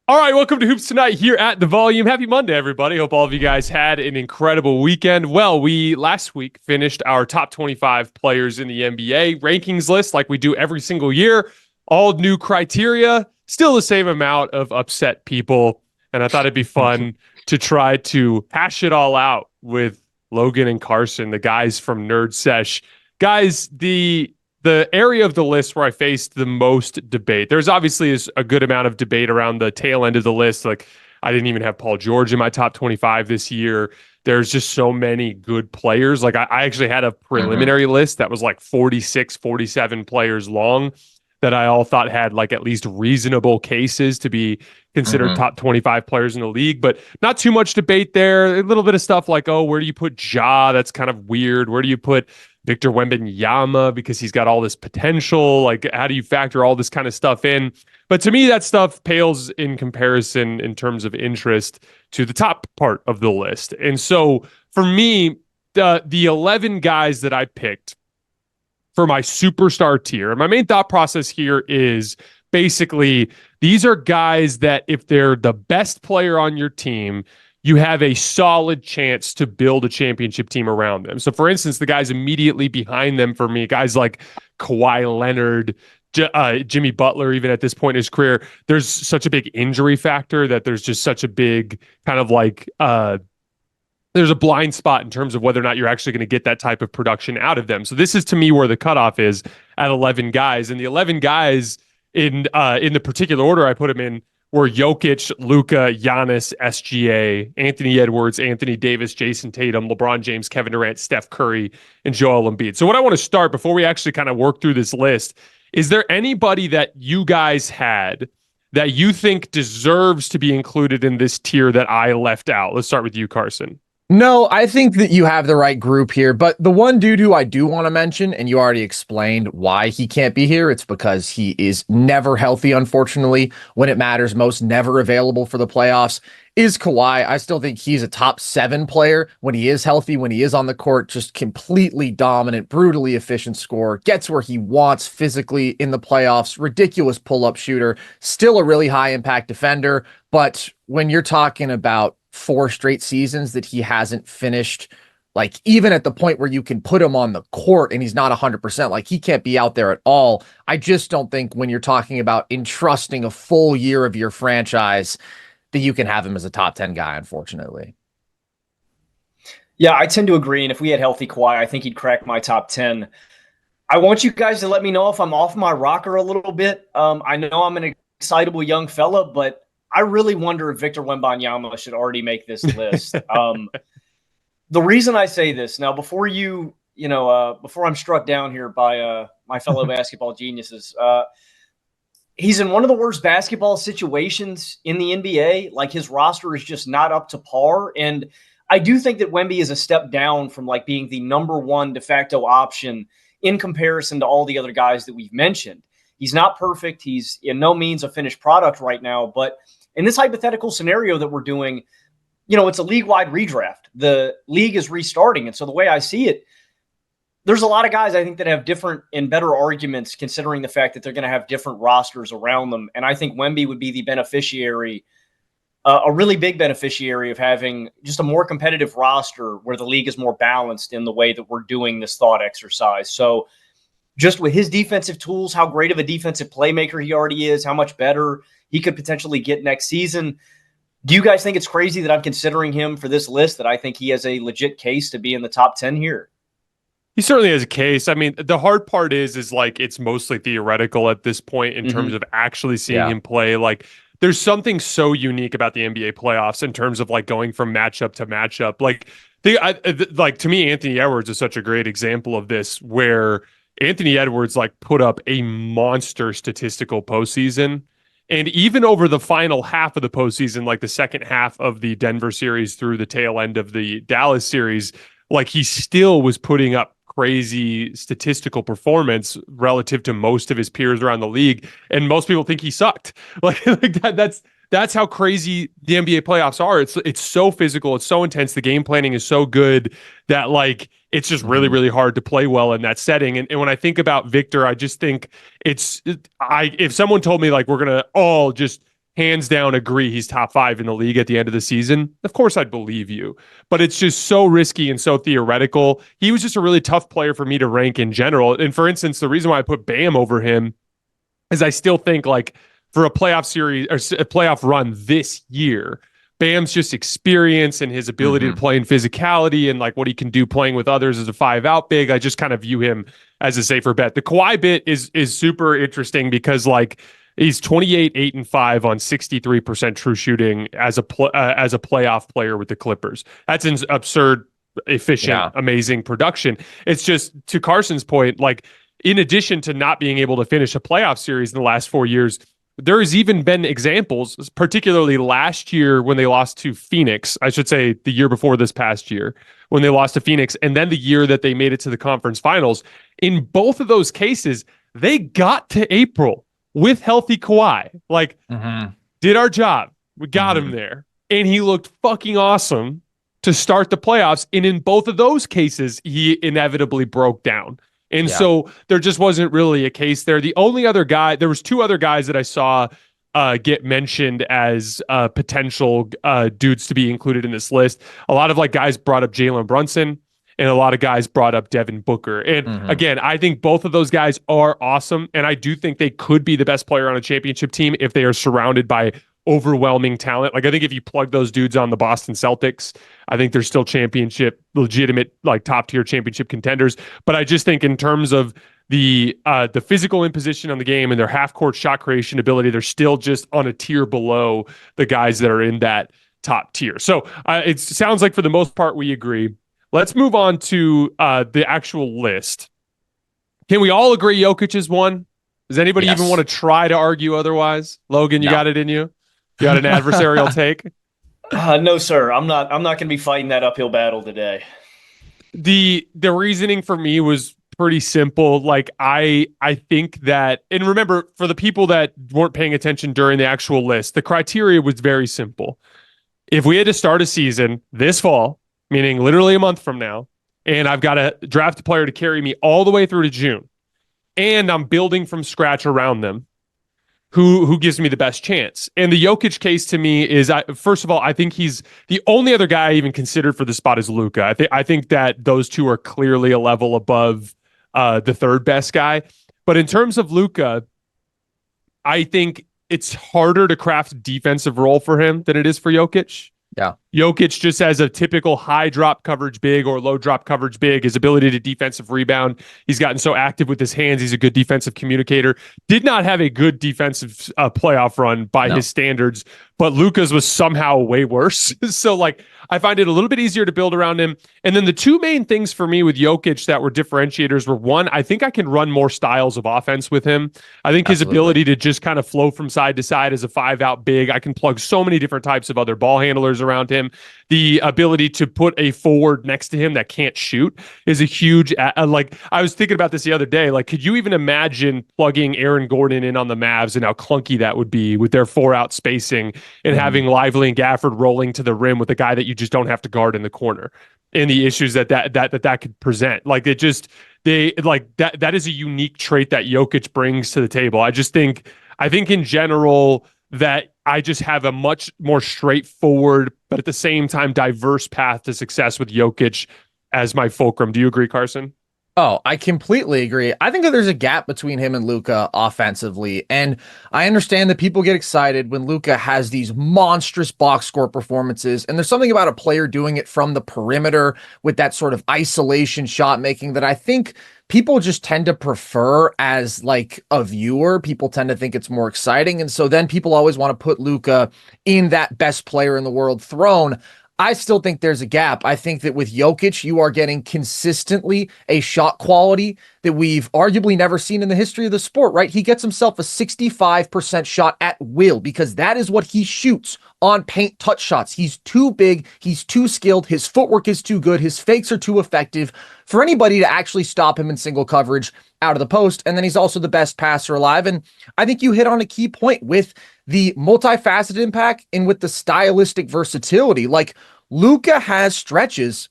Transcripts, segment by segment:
All right, welcome to Hoops Tonight here at The Volume. Happy Monday, everybody. Hope all of you guys had an incredible weekend. Well, we last week finished our top 25 players in the NBA rankings list like we do every single year. All new criteria, still the same amount of upset people. And I thought it'd be fun to try to hash it all out with Logan and Carson, the guys from Nerd Sesh. Guys, the area of the list where I faced the most debate, there's obviously a good amount of debate around the tail end of the list. Like, I didn't even have Paul George in my top 25 this year. There's just so many good players. Like, I actually had a preliminary list that was like 46, 47 players long that I all thought had like at least reasonable cases to be considered top 25 players in the league, but not too much debate there. A little bit of stuff like, oh, where do you put Ja? That's kind of weird. Where do you put Victor Wembanyama because he's got all this potential? Like, how do you factor all this kind of stuff in? But to me, that stuff pales in comparison in terms of interest to the top part of the list. And so for me, the 11 guys that I picked for my superstar tier, my main thought process here is basically these are guys that if they're the best player on your team, you have a solid chance to build a championship team around them. So, for instance, the guys immediately behind them for me, guys like Kawhi Leonard, Jimmy Butler, even at this point in his career, there's such a big injury factor that there's just such a big kind of like there's a blind spot in terms of whether or not you're actually going to get that type of production out of them. So this is, to me, where the cutoff is at 11 guys. And the 11 guys in the particular order I put them in were Jokic, Luka, Giannis, SGA, Anthony Edwards, Anthony Davis, Jayson Tatum, LeBron James, Kevin Durant, Steph Curry, and Joel Embiid. So what I want to start before we actually kind of work through this list, is there anybody that you guys had that you think deserves to be included in this tier that I left out? Let's start with you, Carson. No, I think that you have the right group here, but the one dude who I do want to mention, and you already explained why he can't be here, it's because he is never healthy, unfortunately, when it matters most, never available for the playoffs, is Kawhi. I still think he's a top 7 player when he is healthy, when he is on the court, just completely dominant, brutally efficient scorer, gets where he wants physically in the playoffs, ridiculous pull-up shooter, still a really high-impact defender, but when you're talking about 4 straight seasons that he hasn't finished, like even at the point where you can put him on the court and he's not 100%, like he can't be out there at all. I just don't think when you're talking about entrusting a full year of your franchise that you can have him as a top 10 guy, unfortunately. Yeah, I tend to agree. And if we had healthy Kawhi, I think he'd crack my top 10. I want you guys to let me know if I'm off my rocker a little bit. I know I'm an excitable young fella, but I really wonder if Victor Wembanyama should already make this list. The reason I say this now, before before I'm struck down here by my fellow basketball geniuses, he's in one of the worst basketball situations in the NBA. Like, his roster is just not up to par. And I do think that Wemby is a step down from like being the number 1 de facto option in comparison to all the other guys that we've mentioned. He's not perfect. He's in no means a finished product right now, but in this hypothetical scenario that we're doing, it's a league-wide redraft. The league is restarting. And so the way I see it, there's a lot of guys I think that have different and better arguments considering the fact that they're going to have different rosters around them. And I think Wemby would be the beneficiary, a really big beneficiary of having just a more competitive roster where the league is more balanced in the way that we're doing this thought exercise. So just with his defensive tools, how great of a defensive playmaker he already is, how much better he could potentially get next season. Do you guys think it's crazy that I'm considering him for this list, that I think he has a legit case to be in the top 10 here? He certainly has a case. I mean, the hard part is like it's mostly theoretical at this point in terms of actually seeing him play. Like, there's something so unique about the NBA playoffs in terms of like going from matchup to matchup. Like, to me, Anthony Edwards is such a great example of this, where Anthony Edwards like put up a monster statistical postseason. And even over the final half of the postseason, like the second half of the Denver series through the tail end of the Dallas series, like he still was putting up crazy statistical performance relative to most of his peers around the league. And most people think he sucked. Like that's how crazy the NBA playoffs are. It's so physical. It's so intense. The game planning is so good that like it's just really, really hard to play well in that setting. And when I think about Victor, I just think if someone told me like we're going to all just hands down agree he's top 5 in the league at the end of the season, of course I'd believe you. But it's just so risky and so theoretical. He was just a really tough player for me to rank in general. And for instance, the reason why I put Bam over him is I still think like for a playoff series or a playoff run this year, Bam's just experience and his ability to play in physicality and like what he can do playing with others as a 5-out big. I just kind of view him as a safer bet. The Kawhi bit is super interesting because like he's 28, 8-5 on 63% true shooting as a playoff player with the Clippers. That's an absurd, efficient, amazing production. It's just to Carson's point, like in addition to not being able to finish a playoff series in the last 4 years, there has even been examples, particularly last year when they lost to Phoenix, I should say the year before this past year, when they lost to Phoenix, and then the year that they made it to the conference finals. In both of those cases, they got to April with healthy Kawhi. Like, did our job. We got him there. And he looked fucking awesome to start the playoffs. And in both of those cases, he inevitably broke down. And so there just wasn't really a case there. The only other guy, there was 2 other guys that I saw get mentioned as potential dudes to be included in this list. A lot of like guys brought up Jalen Brunson and a lot of guys brought up Devin Booker. And again, I think both of those guys are awesome. And I do think they could be the best player on a championship team if they are surrounded by overwhelming talent. Like I think if you plug those dudes on the Boston Celtics, I think they're still legitimate, like top tier championship contenders. But I just think in terms of the physical imposition on the game and their half court shot creation ability, they're still just on a tier below the guys that are in that top tier. So it sounds like for the most part, we agree. Let's move on to the actual list. Can we all agree Jokic is one? Does anybody even want to try to argue otherwise? Logan, you got it in you? You got an adversarial take? No, sir. I'm not going to be fighting that uphill battle today. The reasoning for me was pretty simple. Like I think that, and remember, for the people that weren't paying attention during the actual list, the criteria was very simple. If we had to start a season this fall, meaning literally a month from now, and I've got to draft a player to carry me all the way through to June, and I'm building from scratch around them, who gives me the best chance? And the Jokic case to me is, first of all, I think he's the only other guy I even considered for the spot is Luka. I think that those two are clearly a level above the third best guy. But in terms of Luka, I think it's harder to craft a defensive role for him than it is for Jokic. Yeah. Jokic just has a typical high drop coverage big or low drop coverage big. His ability to defensive rebound. He's gotten so active with his hands. He's a good defensive communicator. Did not have a good defensive playoff run by his standards, but Luka's was somehow way worse. So like I find it a little bit easier to build around him. And then the two main things for me with Jokic that were differentiators were, one, I think I can run more styles of offense with him. I think his ability to just kind of flow from side to side as a 5-out big. I can plug so many different types of other ball handlers around him. The ability to put a forward next to him that can't shoot is a huge, like I was thinking about this the other day. Like, could you even imagine plugging Aaron Gordon in on the Mavs and how clunky that would be with their 4-out spacing and having Lively and Gafford rolling to the rim with a guy that you just don't have to guard in the corner, and the issues that could present. Like it just, that is a unique trait that Jokic brings to the table. I think in general that I just have a much more straightforward, but at the same time diverse path to success with Jokic as my fulcrum. Do you agree, Carson? Oh, I completely agree. I think that there's a gap between him and Luka offensively. And I understand that people get excited when Luka has these monstrous box score performances. And there's something about a player doing it from the perimeter with that sort of isolation shot making that I think people just tend to prefer as like a viewer. People tend to think it's more exciting. And so then people always want to put Luka in that best player in the world throne. I still think there's a gap. I think that with Jokic, you are getting consistently a shot quality that we've arguably never seen in the history of the sport, right? He gets himself a 65% shot at will because that is what he shoots on paint touch shots. He's too big. He's too skilled. His footwork is too good. His fakes are too effective for anybody to actually stop him in single coverage out of the post. And then he's also the best passer alive. And I think you hit on a key point with the multifaceted impact and with the stylistic versatility. Like Luka has stretches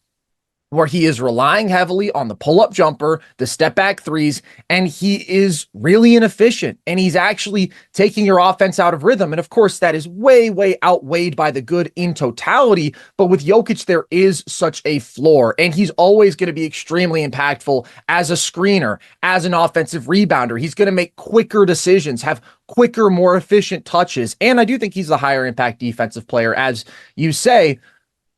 where he is relying heavily on the pull-up jumper, the step-back threes, and he is really inefficient, and he's actually taking your offense out of rhythm. And of course, that is way, way outweighed by the good in totality, but with Jokic, there is such a floor, and he's always going to be extremely impactful as a screener, as an offensive rebounder. He's going to make quicker decisions, have quicker, more efficient touches, and I do think he's the higher impact defensive player, as you say.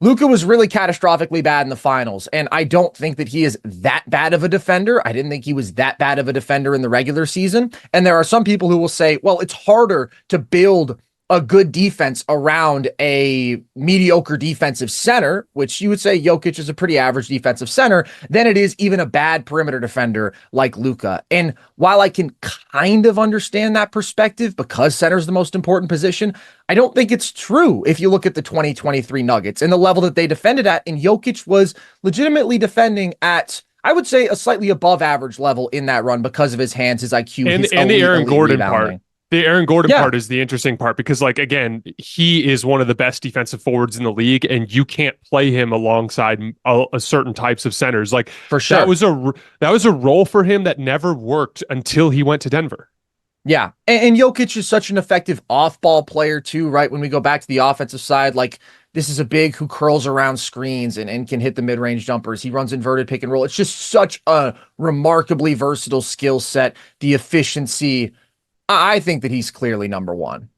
Luka was really catastrophically bad in the finals, and I don't think that he is that bad of a defender. I didn't think he was that bad of a defender in the regular season. And there are some people who will say, well, it's harder to build a good defense around a mediocre defensive center, which you would say Jokic is a pretty average defensive center, than it is even a bad perimeter defender like Luka. And while I can kind of understand that perspective because center is the most important position, I don't think it's true if you look at the 2023 Nuggets and the level that they defended at. And Jokic was legitimately defending at, I would say, a slightly above average level in that run because of his hands, his IQ, and the Aaron Gordon rebounding. part. The Aaron Gordon part is the interesting part because, like, again, he is one of the best defensive forwards in the league, and you can't play him alongside a certain types of centers. Like, for sure, that was a role for him that never worked until he went to Denver. Yeah, and Jokic is such an effective off-ball player too, right? When we go back to the offensive side, like, this is a big who curls around screens and can hit the mid-range jumpers. He runs inverted pick and roll. It's just such a remarkably versatile skill set. The efficiency, I think that he's clearly number one.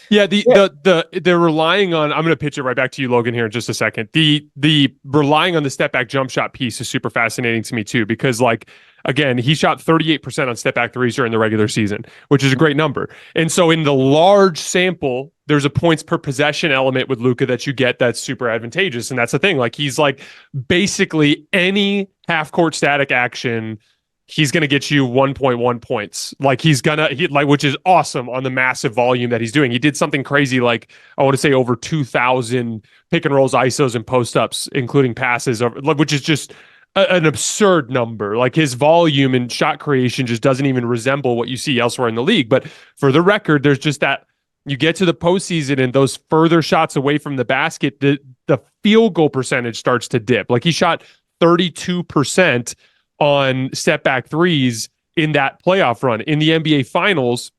Yeah, they're relying on, I'm going to pitch it right back to you, Logan, here in just a second. The relying on the step back jump shot piece is super fascinating to me too, because, like, again, he shot 38% on step back threes during the regular season, which is a great number. And so in the large sample, there's a points per possession element with Luka that you get that's super advantageous. And that's the thing. Like, he's like basically any half court static action, he's going to get you 1.1 points. Like, which is awesome on the massive volume that he's doing. He did something crazy, like, I want to say over 2,000 pick and rolls, ISOs, and post ups, including passes, which is just an absurd number. Like, his volume and shot creation just doesn't even resemble what you see elsewhere in the league. But for the record, there's just that you get to the postseason and those further shots away from the basket, the field goal percentage starts to dip. Like, he shot 32% on step back threes in that playoff run. In the NBA Finals,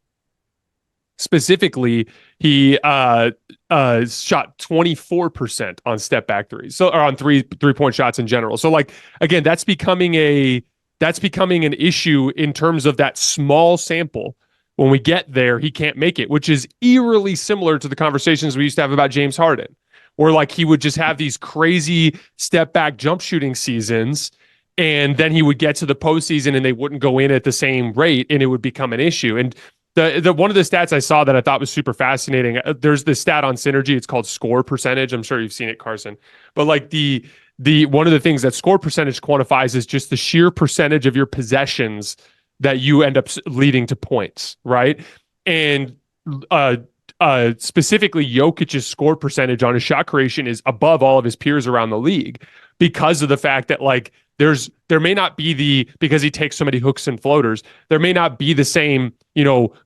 specifically, he shot 24% on step back threes, or on three-point shots in general. So, like, again, that's becoming an issue in terms of that small sample. When we get there, he can't make it, which is eerily similar to the conversations we used to have about James Harden, where, like, he would just have these crazy step back jump shooting seasons, and then he would get to the postseason and they wouldn't go in at the same rate, and it would become an issue. And the one of the stats I saw that I thought was super fascinating, there's this stat on Synergy. It's called score percentage. I'm sure you've seen it, Carson. But, like, the one of the things that score percentage quantifies is just the sheer percentage of your possessions that you end up leading to points, right? And specifically, Jokic's score percentage on his shot creation is above all of his peers around the league because of the fact that, like, there may not be because he takes so many hooks and floaters, there may not be the same,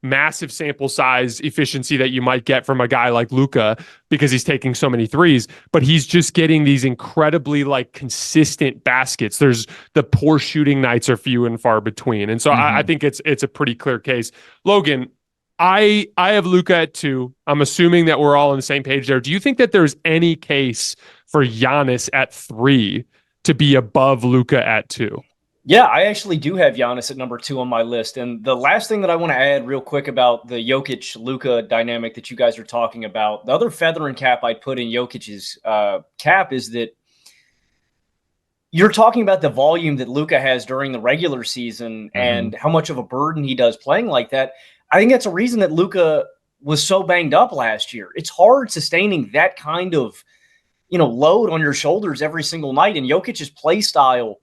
massive sample size efficiency that you might get from a guy like Luka because he's taking so many threes, but he's just getting these incredibly, like, consistent baskets. There's the poor shooting nights are few and far between. And so I think it's a pretty clear case. Logan, I have Luka at 2. I'm assuming that we're all on the same page there. Do you think that there's any case for Giannis at 3 to be above Luka at 2? Yeah, I actually do have Giannis at number 2 on my list. And the last thing that I want to add real quick about the Jokic-Luka dynamic that you guys are talking about, the other feather and cap I'd put in Jokic's cap is that you're talking about the volume that Luka has during the regular season and how much of a burden he does playing like that. I think that's a reason that Luka was so banged up last year. It's hard sustaining that kind of load on your shoulders every single night. And Jokic's play style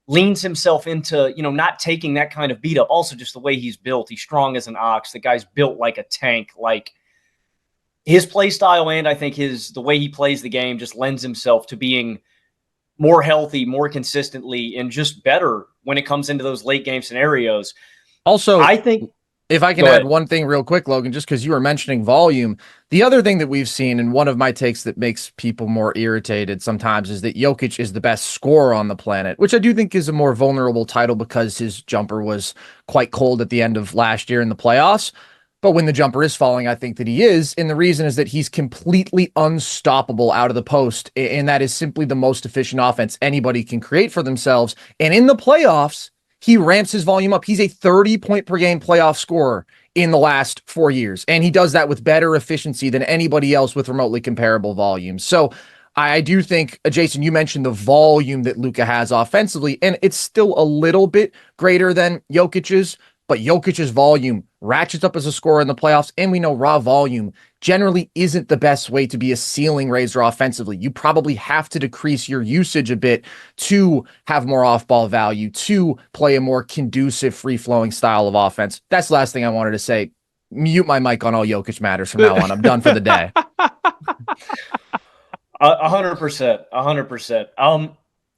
leans himself into, not taking that kind of beat up. Also, just the way he's built. He's strong as an ox. The guy's built like a tank. Like, his play style and I think the way he plays the game just lends himself to being more healthy, more consistently, and just better when it comes into those late game scenarios. Also, I think If I can add one thing real quick, Logan, just because you were mentioning volume, the other thing that we've seen, and one of my takes that makes people more irritated sometimes, is that Jokic is the best scorer on the planet, which I do think is a more vulnerable title because his jumper was quite cold at the end of last year in the playoffs. But when the jumper is falling, I think that he is. And the reason is that he's completely unstoppable out of the post. And that is simply the most efficient offense anybody can create for themselves. And in the playoffs, he ramps his volume up. He's a 30-point per game playoff scorer in the last 4 years. And he does that with better efficiency than anybody else with remotely comparable volumes. So I do think, Jayson, you mentioned the volume that Luka has offensively, and it's still a little bit greater than Jokic's, but Jokic's volume ratchets up as a scorer in the playoffs, and we know raw volume generally isn't the best way to be a ceiling raiser offensively. You probably have to decrease your usage a bit to have more off-ball value, to play a more conducive, free-flowing style of offense. That's the last thing I wanted to say. Mute my mic on all Jokic matters from now on. I'm done for the day. 100%. 100%.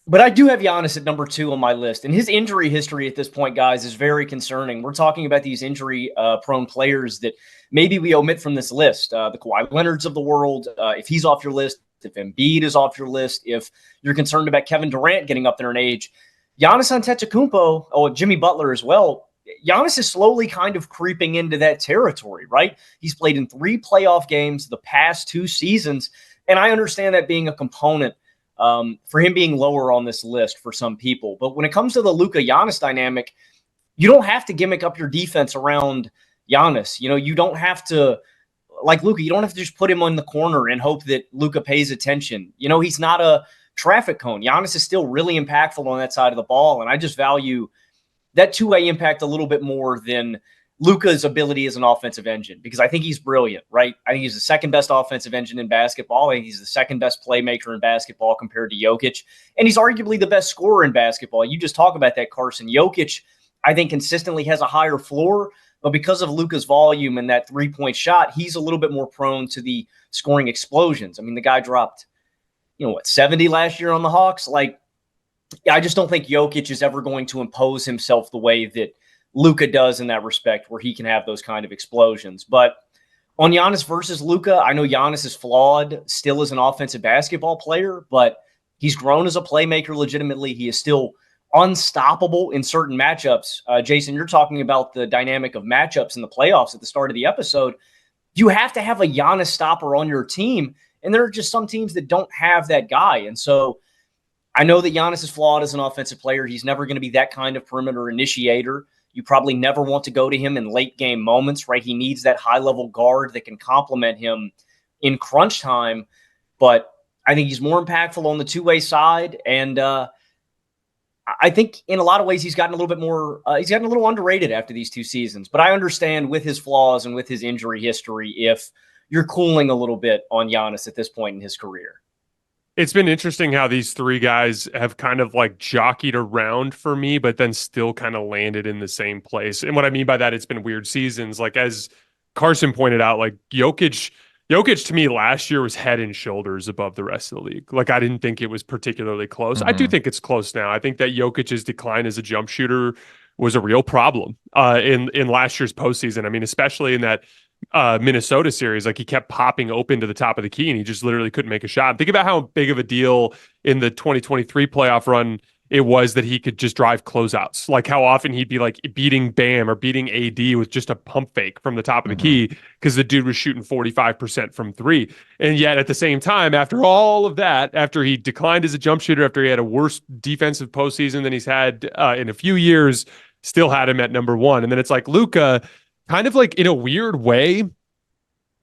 But I do have Giannis at number 2 on my list, and his injury history at this point, guys, is very concerning. We're talking about these injury-prone players that maybe we omit from this list. The Kawhi Leonards of the world, if he's off your list, if Embiid is off your list, if you're concerned about Kevin Durant getting up there in age, Giannis Antetokounmpo, Jimmy Butler as well, Giannis is slowly kind of creeping into that territory, right? He's played in 3 playoff games the past 2 seasons, and I understand that being a component for him being lower on this list for some people. But when it comes to the Luka Giannis dynamic, you don't have to gimmick up your defense around Giannis. You know, you don't have to, like Luka, you don't have to just put him on the corner and hope that Luka pays attention. You know, he's not a traffic cone. Giannis is still really impactful on that side of the ball, and I just value that two-way impact a little bit more than Luka's ability as an offensive engine, because I think he's brilliant, right? I think he's the second best offensive engine in basketball. I think he's the second best playmaker in basketball compared to Jokic. And he's arguably the best scorer in basketball. You just talk about that, Carson. Jokic, I think, consistently has a higher floor, but because of Luka's volume and that three-point shot, he's a little bit more prone to the scoring explosions. I mean, the guy dropped, 70 last year on the Hawks? Like, I just don't think Jokic is ever going to impose himself the way that Luka does in that respect, where he can have those kind of explosions. But on Giannis versus Luka, I know Giannis is flawed still as an offensive basketball player, but he's grown as a playmaker legitimately. He is still unstoppable in certain matchups. Jayson, you're talking about the dynamic of matchups in the playoffs at the start of the episode. You have to have a Giannis stopper on your team, and there are just some teams that don't have that guy. And so I know that Giannis is flawed as an offensive player. He's never going to be that kind of perimeter initiator. You probably never want to go to him in late game moments, right? He needs that high level guard that can complement him in crunch time. But I think he's more impactful on the two-way side. And I think in a lot of ways he's gotten a little bit more, he's gotten a little underrated after these 2 seasons. But I understand with his flaws and with his injury history, if you're cooling a little bit on Giannis at this point in his career. It's been interesting how these 3 guys have kind of like jockeyed around for me, but then still kind of landed in the same place. And what I mean by that, it's been weird seasons. Like as Carson pointed out, like Jokic to me last year was head and shoulders above the rest of the league. Like I didn't think it was particularly close. I do think it's close now. I think that Jokic's decline as a jump shooter was a real problem in last year's postseason. I mean, especially in that Minnesota series, like he kept popping open to the top of the key and he just literally couldn't make a shot. Think about how big of a deal in the 2023 playoff run it was that he could just drive closeouts. Like how often he'd be like beating Bam or beating AD with just a pump fake from the top of the key because the dude was shooting 45% from 3. And yet at the same time, after all of that, after he declined as a jump shooter, after he had a worse defensive postseason than he's had in a few years, still had him at number 1. And then it's like Luka, kind of like in a weird way,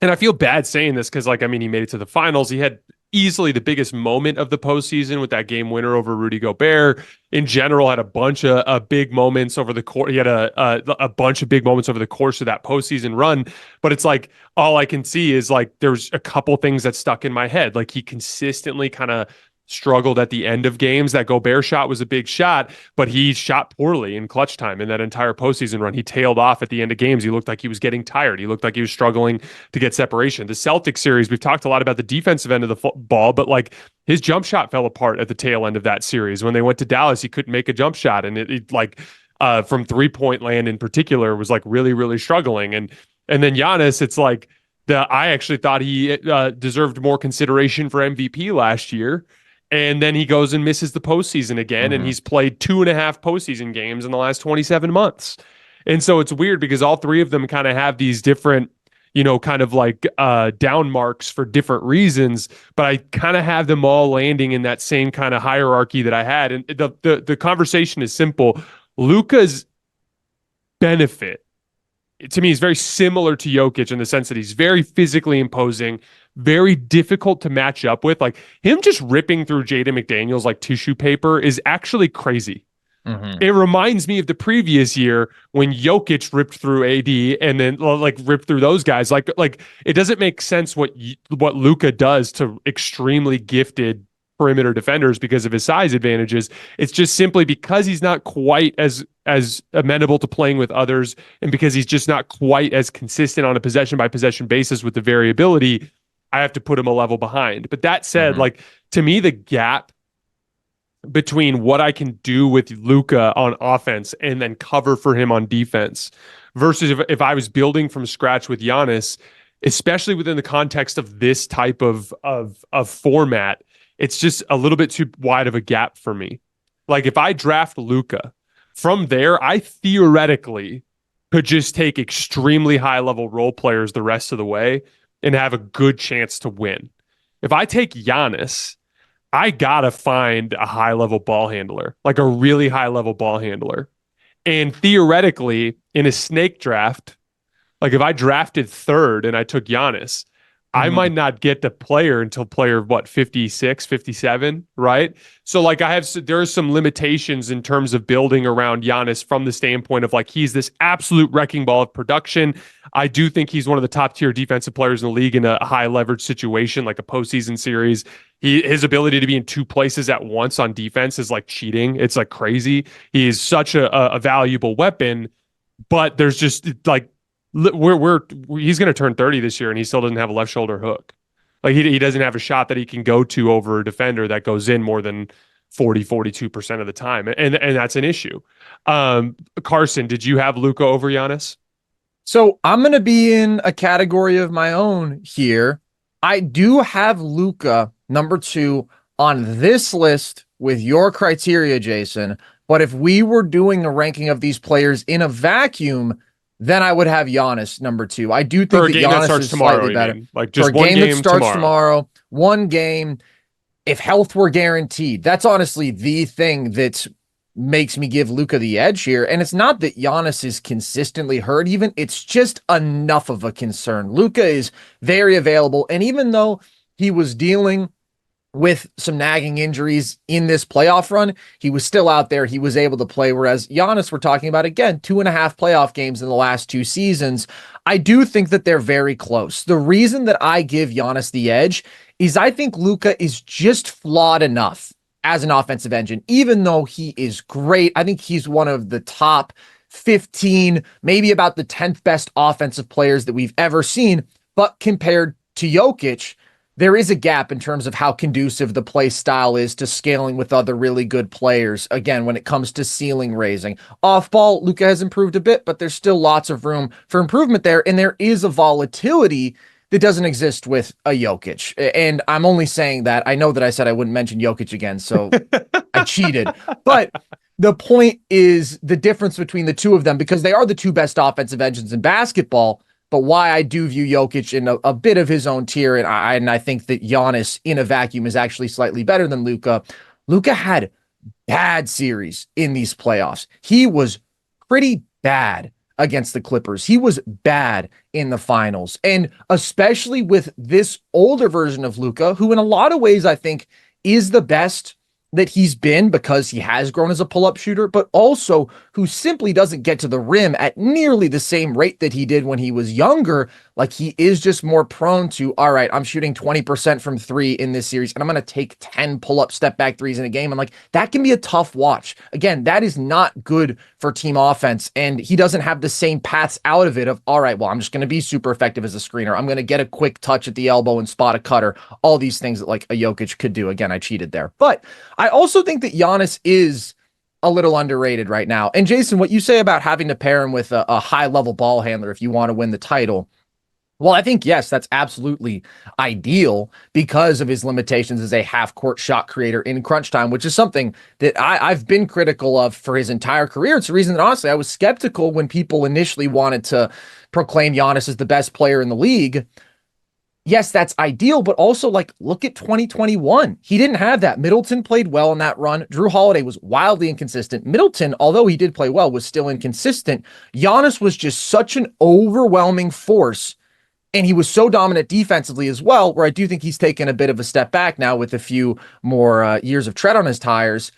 and I feel bad saying this because, like, I mean, he made it to the finals. He had easily the biggest moment of the postseason with that game winner over Rudy Gobert. In general, had a bunch of big moments over the course. He had a bunch of big moments over the course of that postseason run. But it's like all I can see is like there's a couple things that stuck in my head. Like he consistently kind of struggled at the end of games. That Gobert shot was a big shot, but he shot poorly in clutch time in that entire postseason run. He tailed off at the end of games. He looked like he was getting tired. He looked like he was struggling to get separation. The Celtics series, we've talked a lot about the defensive end of the ball, but like his jump shot fell apart at the tail end of that series. When they went to Dallas, he couldn't make a jump shot. And it like from 3-point land in particular was like really, really struggling. And then Giannis, it's like I actually thought he deserved more consideration for MVP last year. And then he goes and misses the postseason again, and he's played 2.5 postseason games in the last 27 months. And so it's weird because all three of them kind of have these different, kind of like down marks for different reasons, but I kind of have them all landing in that same kind of hierarchy that I had. And the conversation is simple. Luka's benefit, to me, is very similar to Jokic in the sense that he's very physically imposing, very difficult to match up with. Like him just ripping through Jaden McDaniels like tissue paper is actually crazy. It reminds me of the previous year when Jokic ripped through AD and then like ripped through those guys. Like it doesn't make sense what Luka does to extremely gifted perimeter defenders because of his size advantages. It's just simply because he's not quite as amenable to playing with others, and because he's just not quite as consistent on a possession by possession basis with the variability, I have to put him a level behind. But that said, like to me, the gap between what I can do with Luka on offense and then cover for him on defense versus if I was building from scratch with Giannis, especially within the context of this type of format, it's just a little bit too wide of a gap for me. Like if I draft Luka, from there, I theoretically could just take extremely high level role players the rest of the way and have a good chance to win. If I take Giannis, I gotta find a high level ball handler, like a really high level ball handler. And theoretically, in a snake draft, like if I drafted third and I took Giannis, I might not get the player until player 56, 57, right? So like there are some limitations in terms of building around Giannis from the standpoint of like he's this absolute wrecking ball of production. I do think he's one of the top tier defensive players in the league in a high leverage situation, like a postseason series. His ability to be in two places at once on defense is like cheating. It's like crazy. He is such a valuable weapon, but there's just like he's going to turn 30 this year and he still doesn't have a left shoulder hook. Like he doesn't have a shot that he can go to over a defender that goes in more than 42% of the time. And that's an issue. Carson, did you have Luka over Giannis? So I'm going to be in a category of my own here. I do have Luka number 2 on this list with your criteria, Jayson. But if we were doing a ranking of these players in a vacuum, then I would have Giannis number 2. I do think that Giannis is slightly better. Like just for a one game that starts tomorrow. One game, if health were guaranteed. That's honestly the thing that makes me give Luka the edge here. And it's not that Giannis is consistently hurt even. It's just enough of a concern. Luka is very available. And even though he was dealing with some nagging injuries in this playoff run, he was still out there. He was able to play. Whereas Giannis, we're talking about, again, 2.5 playoff games in the last 2 seasons. I do think that they're very close. The reason that I give Giannis the edge is I think Luka is just flawed enough as an offensive engine. Even though he is great, I think he's one of the top 15, maybe about the 10th best offensive players that we've ever seen. But compared to Jokic, there is a gap in terms of how conducive the play style is to scaling with other really good players. Again, when it comes to ceiling raising. Off ball, Luka has improved a bit, but there's still lots of room for improvement there. And there is a volatility that doesn't exist with a Jokic. And I'm only saying that. I know that I said I wouldn't mention Jokic again, so I cheated. But the point is the difference between the two of them, because they are the two best offensive engines in basketball. But why I do view Jokic in a bit of his own tier, and I think that Giannis in a vacuum is actually slightly better than Luka. Luka had bad series in these playoffs. He was pretty bad against the Clippers. He was bad in the finals. And especially with this older version of Luka, who in a lot of ways I think is the best that he's been because he has grown as a pull-up shooter, but also who simply doesn't get to the rim at nearly the same rate that he did when he was younger. Like he is just more prone to, all right, I'm shooting 20% from 3 in this series, and I'm going to take 10 pull-up step back threes in a game. And like, that can be a tough watch. Again, that is not good for team offense. And he doesn't have the same paths out of it of, all right, well, I'm just going to be super effective as a screener. I'm going to get a quick touch at the elbow and spot a cutter. All these things that like a Jokic could do. Again, I cheated there. But I also think that Giannis is a little underrated right now. And Jayson, what you say about having to pair him with a high-level ball handler if you want to win the title, well, I think, yes, that's absolutely ideal because of his limitations as a half-court shot creator in crunch time, which is something that I've been critical of for his entire career. It's the reason that, honestly, I was skeptical when people initially wanted to proclaim Giannis as the best player in the league. Yes, that's ideal, but also, like, look at 2021. He didn't have that. Middleton played well in that run. Drew Holiday was wildly inconsistent. Middleton, although he did play well, was still inconsistent. Giannis was just such an overwhelming force, and he was so dominant defensively as well, where I do think he's taken a bit of a step back now with a few more years of tread on his tires,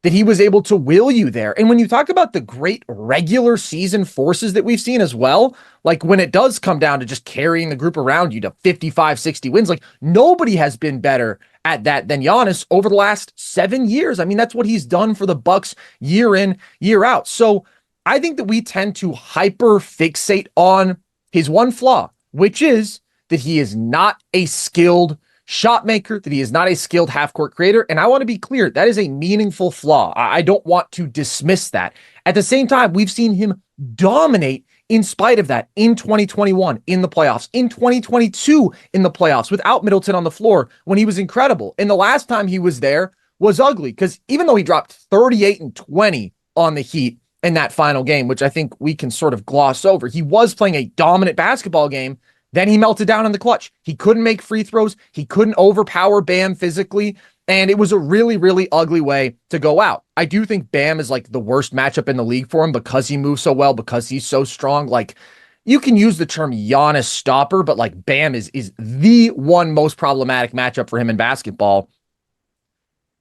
that he was able to will you there. And when you talk about the great regular season forces that we've seen as well, like when it does come down to just carrying the group around you to 55, 60 wins, like nobody has been better at that than Giannis over the last 7 years. I mean, that's what he's done for the Bucks year in, year out. So I think that we tend to hyper fixate on his one flaw, which is that he is not a skilled shot maker, that he is not a skilled half-court creator. And I want to be clear, that is a meaningful flaw. I don't want to dismiss that. At the same time, we've seen him dominate in spite of that in 2021 in the playoffs, in 2022 in the playoffs without Middleton on the floor when he was incredible. And the last time he was there was ugly because even though he dropped 38 and 20 on the Heat in that final game, which I think we can sort of gloss over, he was playing a dominant basketball game. Then he melted down in the clutch. He couldn't make free throws. He couldn't overpower Bam physically. And it was a really, really ugly way to go out. I do think Bam is like the worst matchup in the league for him because he moves so well, because he's so strong. Like, you can use the term Giannis stopper, but like Bam is the one most problematic matchup for him in basketball.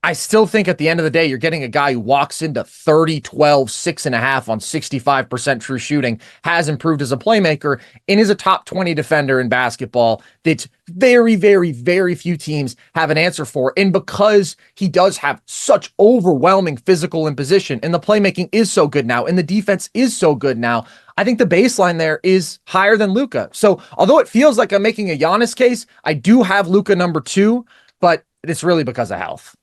I still think at the end of the day, you're getting a guy who walks into 30, 12, 6.5 on 65% true shooting, has improved as a playmaker, and is a top 20 defender in basketball that very, very, very few teams have an answer for. And because he does have such overwhelming physical imposition, and the playmaking is so good now, and the defense is so good now, I think the baseline there is higher than Luka. So although it feels like I'm making a Giannis case, I do have Luka number 2, but it's really because of health.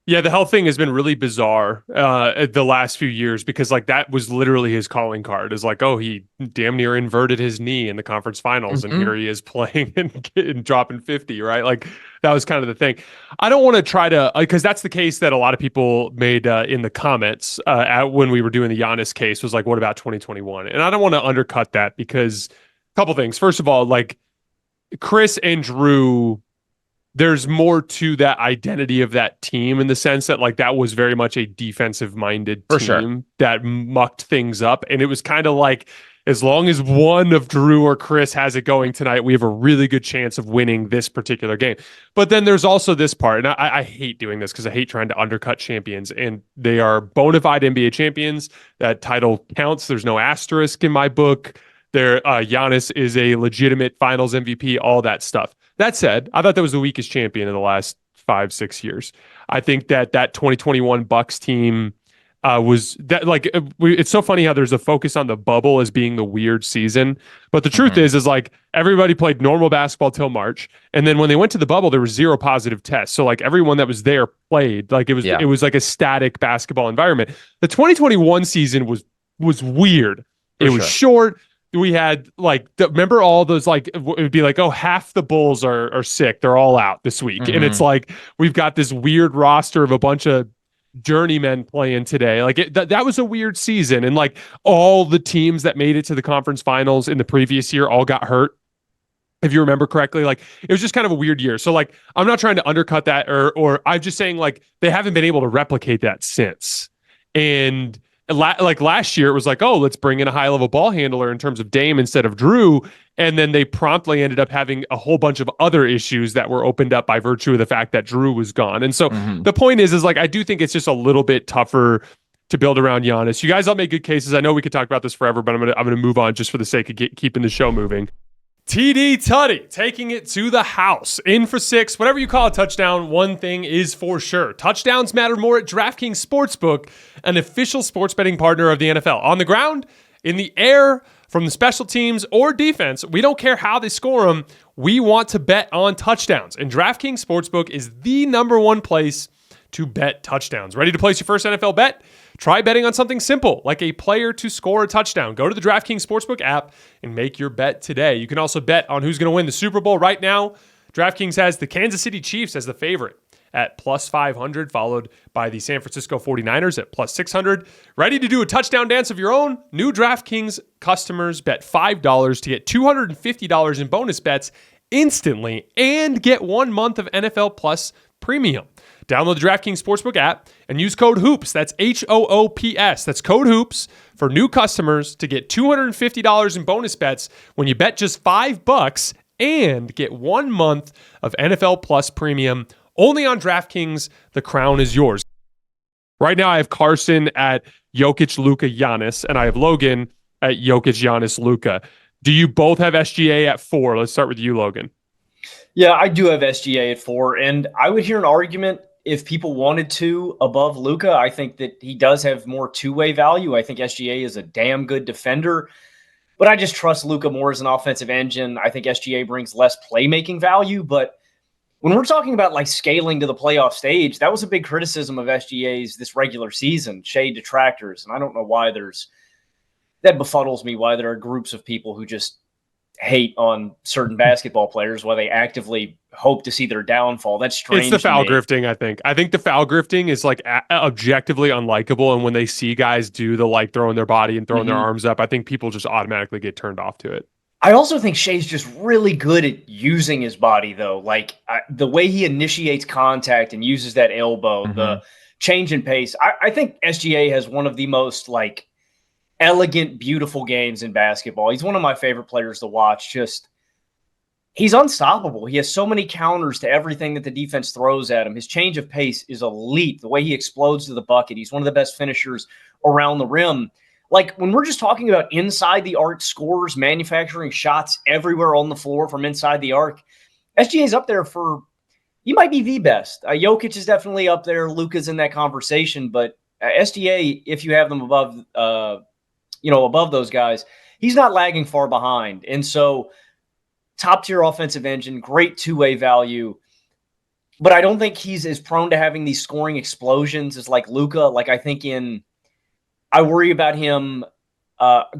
Yeah, the health thing has been really bizarre the last few years because like that was literally his calling card is like, oh, he damn near inverted his knee in the conference finals and here he is playing and dropping 50, right? Like that was kind of the thing. I don't want to try to, because that's the case that a lot of people made in the comments when we were doing the Giannis case was like, what about 2021? And I don't want to undercut that because a couple things. First of all, like Chris and Drew, there's more to that identity of that team in the sense that like that was very much a defensive minded team that mucked things up. And it was kind of like, as long as one of Drew or Chris has it going tonight, we have a really good chance of winning this particular game. But then there's also this part, and I hate doing this because I hate trying to undercut champions, and they are bona fide NBA champions. That title counts. There's no asterisk in my book. Giannis is a legitimate finals MVP, all that stuff. That said, I thought that was the weakest champion in the last 5-6 years. I think that 2021 Bucks team was that like it's so funny how there's a focus on the bubble as being the weird season, but the truth is like everybody played normal basketball till March, and then when they went to the bubble, there was 0 positive tests. So like everyone that was there played. Like it was like a static basketball environment. The 2021 season was weird. It was short. We had like, remember all those, like, it would be like, oh, half the Bulls are sick. They're all out this week. And it's like, we've got this weird roster of a bunch of journeymen playing today. Like that was a weird season. And like all the teams that made it to the conference finals in the previous year all got hurt. If you remember correctly, like it was just kind of a weird year. So like, I'm not trying to undercut that or I'm just saying like, they haven't been able to replicate that since. And like last year, it was like, oh, let's bring in a high-level ball handler in terms of Dame instead of Drew. And then they promptly ended up having a whole bunch of other issues that were opened up by virtue of the fact that Drew was gone. And so the point is like, I do think it's just a little bit tougher to build around Giannis. You guys all make good cases. I know we could talk about this forever, but I'm gonna move on just for the sake of keeping the show moving. TD Tutty taking it to the house. In for 6. Whatever you call a touchdown, one thing is for sure. Touchdowns matter more at DraftKings Sportsbook, an official sports betting partner of the NFL. On the ground, in the air, from the special teams or defense, we don't care how they score them. We want to bet on touchdowns. And DraftKings Sportsbook is the #1 place to bet touchdowns. Ready to place your first NFL bet? Try betting on something simple, like a player to score a touchdown. Go to the DraftKings Sportsbook app and make your bet today. You can also bet on who's going to win the Super Bowl. Right now, DraftKings has the Kansas City Chiefs as the favorite at plus 500, followed by the San Francisco 49ers at plus 600. Ready to do a touchdown dance of your own? New DraftKings customers bet $5 to get $250 in bonus bets instantly and get 1 month of NFL Plus Premium. Download the DraftKings Sportsbook app and use code HOOPS. That's HOOPS. That's code HOOPS for new customers to get $250 in bonus bets when you bet just $5 and get 1 month of NFL Plus Premium. Only on DraftKings, the crown is yours. Right now, I have Carson at Jokic, Luka, Giannis, and I have Logan at Jokic, Giannis, Luka. Do you both have SGA at 4? Let's start with you, Logan. Yeah, I do have SGA at 4, and I would hear an argument if people wanted to above Luka. I think that he does have more two-way value. I think SGA is a damn good defender, but I just trust Luka more as an offensive engine. I think SGA brings less playmaking value, but when we're talking about like scaling to the playoff stage, that was a big criticism of SGA's this regular season, shade detractors. And I don't know why that befuddles me, why there are groups of people who just hate on certain basketball players, why they actively hope to see their downfall. That's strange. It's the foul grifting, I think. I think the foul grifting is like objectively unlikable. And when they see guys do the like throwing their body and throwing their arms up, I think people just automatically get turned off to it. I also think Shai's just really good at using his body, though. Like the way he initiates contact and uses that elbow, the change in pace. I think SGA has one of the most like elegant, beautiful games in basketball. He's one of my favorite players to watch. He's unstoppable. He has so many counters to everything that the defense throws at him. His change of pace is elite. The way he explodes to the bucket. He's one of the best finishers around the rim. Like, when we're just talking about inside the arc scorers, manufacturing shots everywhere on the floor from inside the arc, SGA's up there he might be the best. Jokic is definitely up there. Luka's in that conversation, but SGA, if you have them above those guys, he's not lagging far behind. And so, top-tier offensive engine, great two-way value, but I don't think he's as prone to having these scoring explosions as like Luka. Like, I worry about him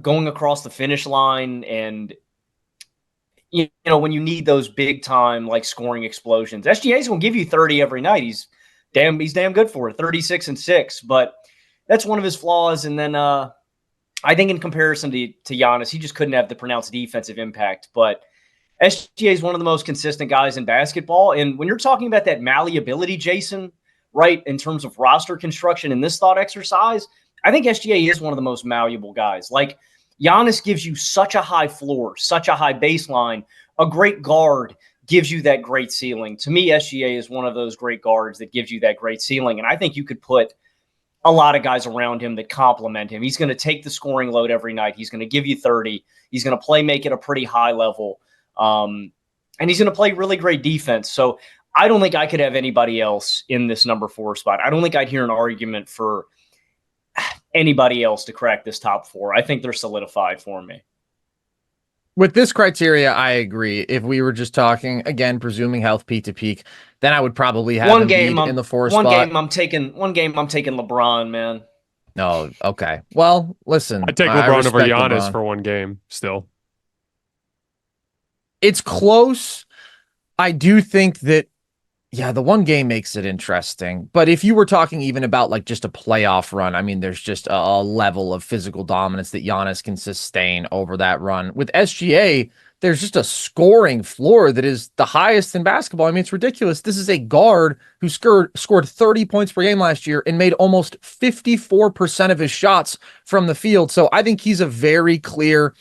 going across the finish line and, when you need those big time, like scoring explosions. SGA's going to give you 30 every night. He's damn good for it, 36-6, but that's one of his flaws. And then I think in comparison to Giannis, he just couldn't have the pronounced defensive impact, but SGA is one of the most consistent guys in basketball. And when you're talking about that malleability, Jayson, right, in terms of roster construction in this thought exercise, I think SGA is one of the most malleable guys. Like, Giannis gives you such a high floor, such a high baseline. A great guard gives you that great ceiling. To me, SGA is one of those great guards that gives you that great ceiling. And I think you could put a lot of guys around him that complement him. He's going to take the scoring load every night. He's going to give you 30. He's going to make at a pretty high level. And he's going to play really great defense. So I don't think I could have anybody else in this number 4 spot. I don't think I'd hear an argument for anybody else to crack this top 4. I think they're solidified for me. With this criteria, I agree. If we were just talking, again, presuming health peak to peak, then I would probably have one game in the 4 spot. I'm taking LeBron, man. No, okay. Well, listen. I'd take LeBron over Giannis for one game still. It's close. I do think that, yeah, the one game makes it interesting. But if you were talking even about like just a playoff run, I mean, there's just a level of physical dominance that Giannis can sustain over that run. With SGA, there's just a scoring floor that is the highest in basketball. I mean, it's ridiculous. This is a guard who scored 30 points per game last year and made almost 54% of his shots from the field. So I think he's a very clear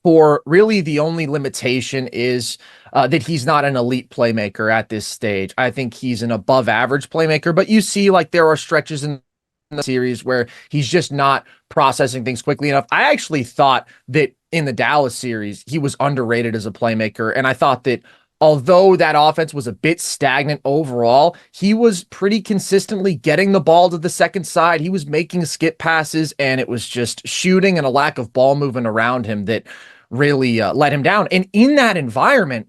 for really the only limitation is that he's not an elite playmaker at this stage. I think he's an above average playmaker, but you see like there are stretches in the series where he's just not processing things quickly enough. I actually thought that in the Dallas series, he was underrated as a playmaker. And I thought that although that offense was a bit stagnant overall, he was pretty consistently getting the ball to the second side. He was making skip passes, and it was just shooting and a lack of ball movement around him that really let him down. And in that environment,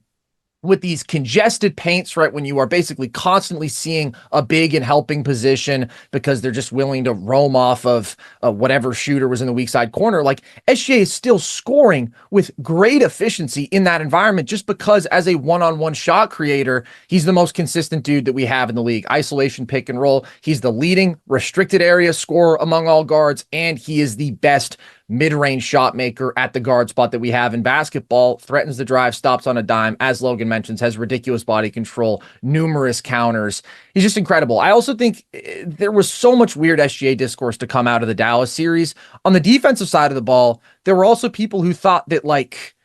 with these congested paints, right? When you are basically constantly seeing a big and helping position because they're just willing to roam off of whatever shooter was in the weak side corner. Like SGA is still scoring with great efficiency in that environment just because as a one-on-one shot creator, he's the most consistent dude that we have in the league. Isolation, pick and roll. He's the leading restricted area scorer among all guards, and he is the best mid-range shot maker at the guard spot that we have in basketball. Threatens the drive, stops on a dime, as Logan mentions, has ridiculous body control, numerous counters. He's just incredible. I also think there was so much weird SGA discourse to come out of the Dallas series. On the defensive side of the ball, there were also people who thought that like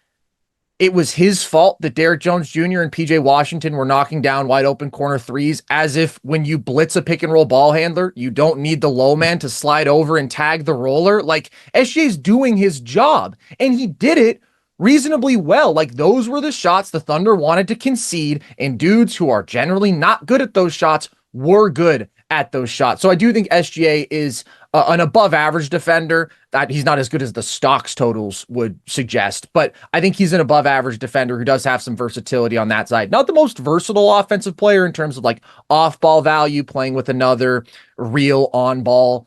it was his fault that Derrick Jones Jr. and PJ Washington were knocking down wide open corner threes, as if when you blitz a pick and roll ball handler, you don't need the low man to slide over and tag the roller. Like SGA's doing his job, and he did it reasonably well. Like those were the shots the Thunder wanted to concede, and dudes who are generally not good at those shots were good at those shots. So I do think SGA is an above average defender. That he's not as good as the stocks totals would suggest, but I think he's an above average defender who does have some versatility on that side. Not the most versatile offensive player in terms of like off ball value, playing with another real on ball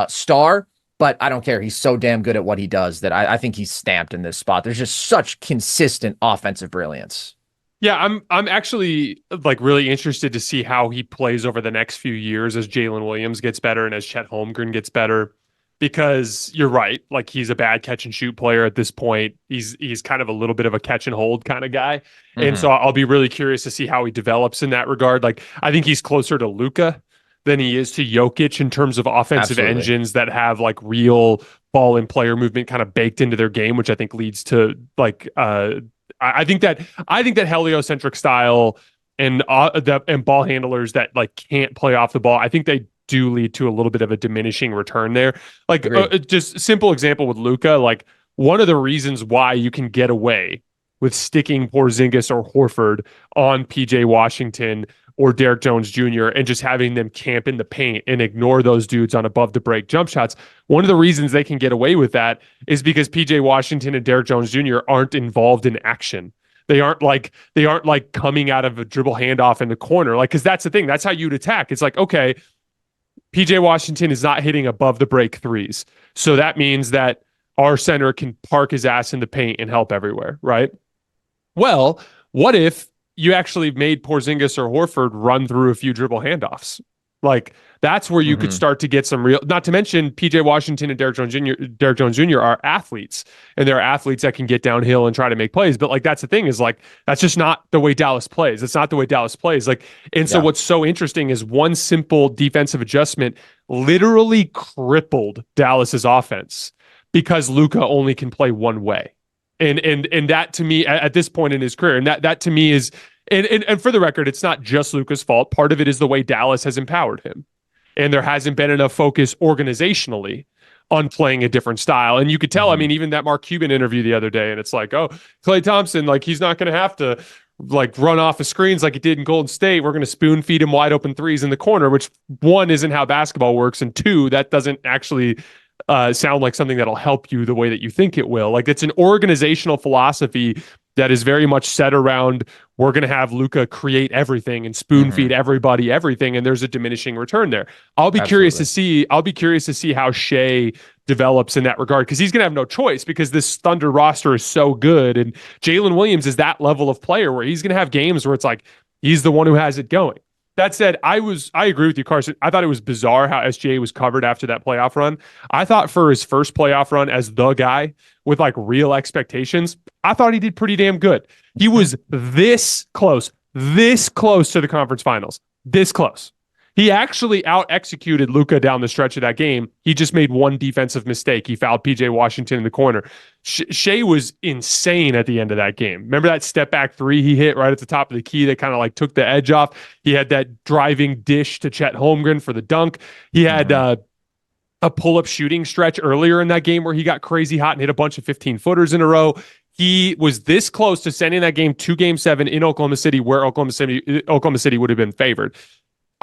star, but I don't care. He's so damn good at what he does that I think he's stamped in this spot. There's just such consistent offensive brilliance. Yeah, I'm actually like really interested to see how he plays over the next few years as Jalen Williams gets better and as Chet Holmgren gets better, because you're right. Like he's a bad catch and shoot player at this point. He's kind of a little bit of a catch and hold kind of guy. And so I'll be really curious to see how he develops in that regard. Like I think he's closer to Luka than he is to Jokic in terms of offensive engines that have like real ball and player movement kind of baked into their game, which I think leads to like I think that heliocentric style and ball handlers that like can't play off the ball, I think they do lead to a little bit of a diminishing return there. Like just simple example with Luka, like one of the reasons why you can get away with sticking Porzingis or Horford on PJ Washington or Derrick Jones Jr. and just having them camp in the paint and ignore those dudes on above the break jump shots. One of the reasons they can get away with that is because PJ Washington and Derrick Jones Jr. aren't involved in action. They aren't like coming out of a dribble handoff in the corner. Like, cause that's the thing. That's how you'd attack. It's like, okay, PJ Washington is not hitting above the break threes. So that means that our center can park his ass in the paint and help everywhere. Right. Well, what if you actually made Porzingis or Horford run through a few dribble handoffs? Like that's where you could start to get some real, not to mention PJ Washington and Derrick Jones Jr. are athletes, and they're athletes that can get downhill and try to make plays. But like, that's the thing is like, that's just not the way Dallas plays. It's not the way Dallas plays. Like, and so what's so interesting is one simple defensive adjustment literally crippled Dallas's offense because Luka only can play one way. And that to me at this point in his career, and that to me is, and for the record, it's not just Luka's fault. Part of it is the way Dallas has empowered him. And there hasn't been enough focus organizationally on playing a different style. And you could tell, I mean, even that Mark Cuban interview the other day, and it's like, oh, Klay Thompson, like he's not going to have to like run off of screens like he did in Golden State. We're going to spoon feed him wide open threes in the corner, which one, isn't how basketball works. And two, that doesn't actually sound like something that'll help you the way that you think it will. Like it's an organizational philosophy that is very much set around, we're going to have Luka create everything and spoon feed everybody everything, and there's a diminishing return there. I'll be curious to see how Shea develops in that regard, because he's going to have no choice, because this Thunder roster is so good, and Jalen Williams is that level of player where he's going to have games where it's like he's the one who has it going. That said, I agree with you, Carson. I thought it was bizarre how SGA was covered after that playoff run. I thought for his first playoff run as the guy with like real expectations, I thought he did pretty damn good. He was this close to the conference finals, this close. He actually out-executed Luka down the stretch of that game. He just made one defensive mistake. He fouled PJ Washington in the corner. Shea was insane at the end of that game. Remember that step-back three he hit right at the top of the key that kind of like took the edge off? He had that driving dish to Chet Holmgren for the dunk. He had a pull-up shooting stretch earlier in that game where he got crazy hot and hit a bunch of 15-footers in a row. He was this close to sending that game to Game 7 in Oklahoma City, where Oklahoma City would have been favored.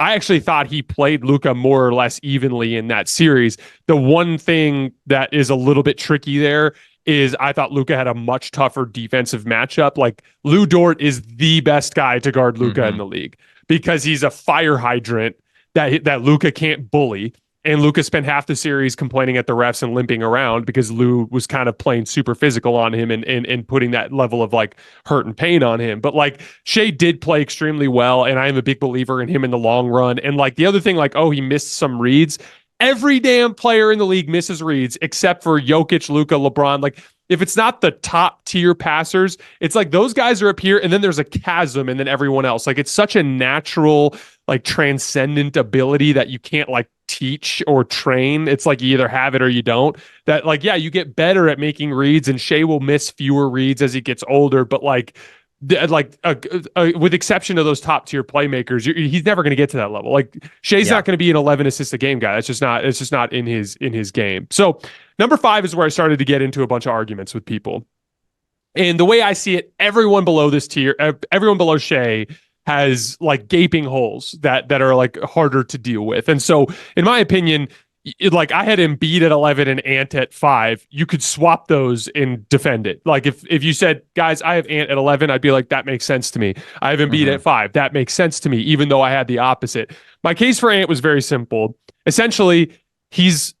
I actually thought he played Luka more or less evenly in that series. The one thing that is a little bit tricky there is I thought Luka had a much tougher defensive matchup. Like Lou Dort is the best guy to guard Luka in the league because he's a fire hydrant that Luka can't bully. And Luka spent half the series complaining at the refs and limping around because Lou was kind of playing super physical on him and putting that level of like hurt and pain on him. But like Shea did play extremely well, and I am a big believer in him in the long run. And like the other thing, like, oh, he missed some reads. Every damn player in the league misses reads except for Jokic, Luka, LeBron. Like if it's not the top tier passers, it's like those guys are up here and then there's a chasm and then everyone else. Like it's such a natural, like transcendent ability that you can't like teach or train. It's like you either have it or you don't. That like, yeah, you get better at making reads and Shea will miss fewer reads as he gets older, but like with exception of those top tier playmakers, he's never going to get to that level. Like Shea's not going to be an 11 assist a game guy. It's just not in his game. So number 5 is where I started to get into a bunch of arguments with people. And the way I see it, everyone below this tier, everyone below Shea has like gaping holes that are like harder to deal with. And so in my opinion, like I had Embiid at 11 and Ant at 5. You could swap those and defend it. Like if you said, guys, I have Ant at 11, I'd be like, that makes sense to me. I have Embiid at 5. That makes sense to me, even though I had the opposite. My case for Ant was very simple. Essentially, he's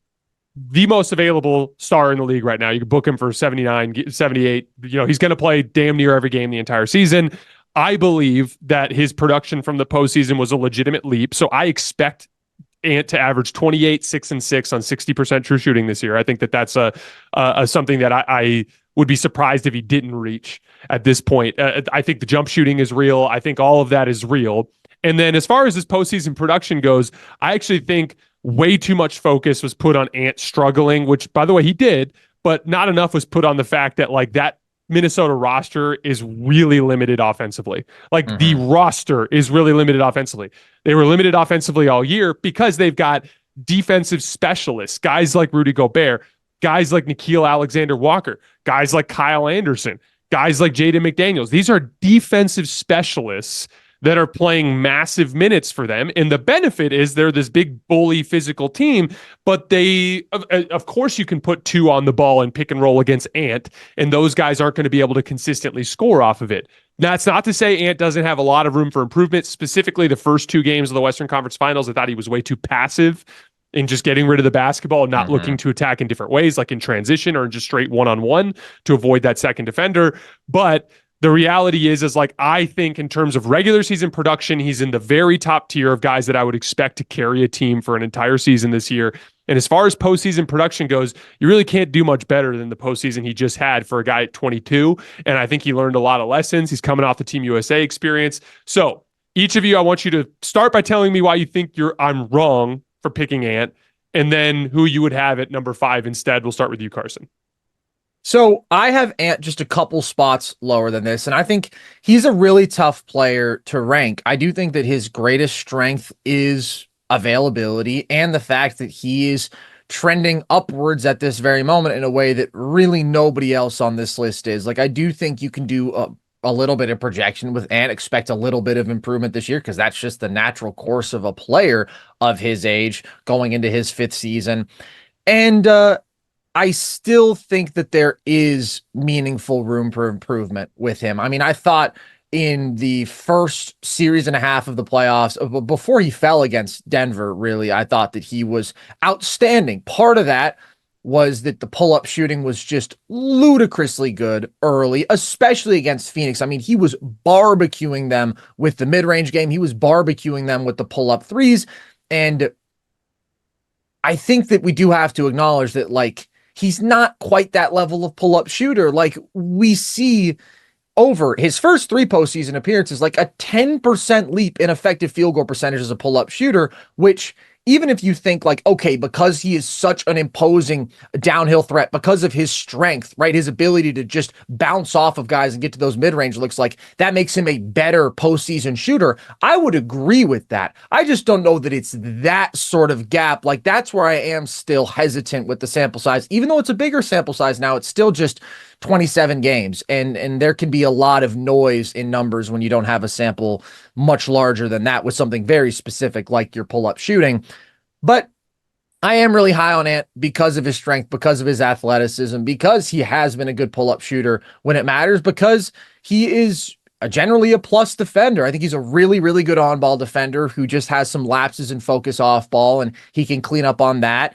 the most available star in the league right now. You can book him for 79, 78. You know, he's going to play damn near every game the entire season. I believe that his production from the postseason was a legitimate leap. So I expect Ant to average 28, 6 and 6 on 60% true shooting this year. I think that's a something that I would be surprised if he didn't reach at this point. I think the jump shooting is real. I think all of that is real. And then as far as his postseason production goes, I actually think way too much focus was put on Ant struggling, which by the way, he did, but not enough was put on the fact that like that Minnesota roster is really limited offensively. Like the roster is really limited offensively. They were limited offensively all year because they've got defensive specialists, guys like Rudy Gobert, guys like Nickeil Alexander-Walker, guys like Kyle Anderson, guys like Jaden McDaniels. These are defensive specialists that are playing massive minutes for them. And the benefit is they're this big bully physical team, but they, of course you can put 2 on the ball and pick and roll against Ant, and those guys aren't going to be able to consistently score off of it. That's not to say Ant doesn't have a lot of room for improvement. Specifically, the first 2 games of the Western Conference Finals, I thought he was way too passive in just getting rid of the basketball and not looking to attack in different ways, like in transition or in just straight one-on-one to avoid that second defender. But the reality is like, I think in terms of regular season production, he's in the very top tier of guys that I would expect to carry a team for an entire season this year. And as far as postseason production goes, you really can't do much better than the postseason he just had for a guy at 22. And I think he learned a lot of lessons. He's coming off the Team USA experience. So each of you, I want you to start by telling me why you think I'm wrong for picking Ant, and then who you would have at number 5 instead. We'll start with you, Carson. So I have Ant just a couple spots lower than this, and I think he's a really tough player to rank. I do think that his greatest strength is availability and the fact that he is trending upwards at this very moment in a way that really nobody else on this list is. Like, I do think you can do a little bit of projection with Ant, expect a little bit of improvement this year because that's just the natural course of a player of his age going into his 5th season. And I still think that there is meaningful room for improvement with him. I mean, I thought in the first series and a half of the playoffs, before he fell against Denver, really, I thought that he was outstanding. Part of that was that the pull-up shooting was just ludicrously good early, especially against Phoenix. I mean, he was barbecuing them with the mid-range game. He was barbecuing them with the pull-up threes. And I think that we do have to acknowledge that, like, he's not quite that level of pull-up shooter. Like we see over his first 3 postseason appearances, like a 10% leap in effective field goal percentage as a pull-up shooter, which even if you think like, okay, because he is such an imposing downhill threat, because of his strength, right? His ability to just bounce off of guys and get to those mid-range looks like that makes him a better postseason shooter. I would agree with that. I just don't know that it's that sort of gap. Like that's where I am still hesitant with the sample size, even though it's a bigger sample size now, it's still just 27 games. And there can be a lot of noise in numbers when you don't have a sample much larger than that with something very specific like your pull-up shooting. But I am really high on Ant because of his strength, because of his athleticism, because he has been a good pull-up shooter when it matters, because he is generally a plus defender. I think he's a really, really good on-ball defender who just has some lapses in focus off ball, and he can clean up on that.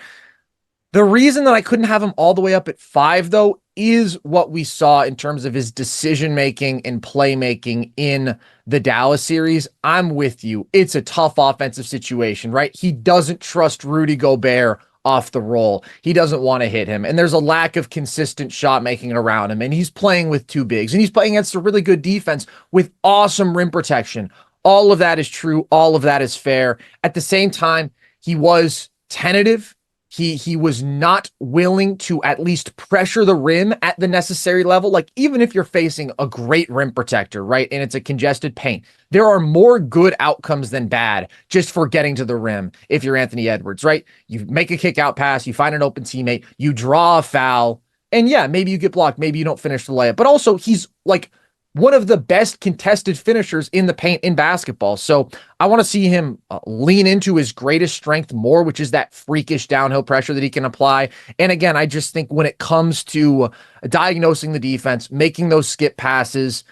The reason that I couldn't have him all the way up at 5, though, is what we saw in terms of his decision-making and playmaking in the Dallas series. I'm with you. It's a tough offensive situation, right? He doesn't trust Rudy Gobert off the roll. He doesn't want to hit him. And there's a lack of consistent shot making around him. And he's playing with two bigs. And he's playing against a really good defense with awesome rim protection. All of that is true. All of that is fair. At the same time, he was tentative. He was not willing to at least pressure the rim at the necessary level. Like, even if you're facing a great rim protector, right, and it's a congested paint, there are more good outcomes than bad just for getting to the rim if you're Anthony Edwards, right? You make a kick out pass, you find an open teammate, you draw a foul, and yeah, maybe you get blocked, maybe you don't finish the layup. But also, he's like one of the best contested finishers in the paint in basketball. So I want to see him lean into his greatest strength more, which is that freakish downhill pressure that he can apply. And again, I just think when it comes to diagnosing the defense, making those skip passes,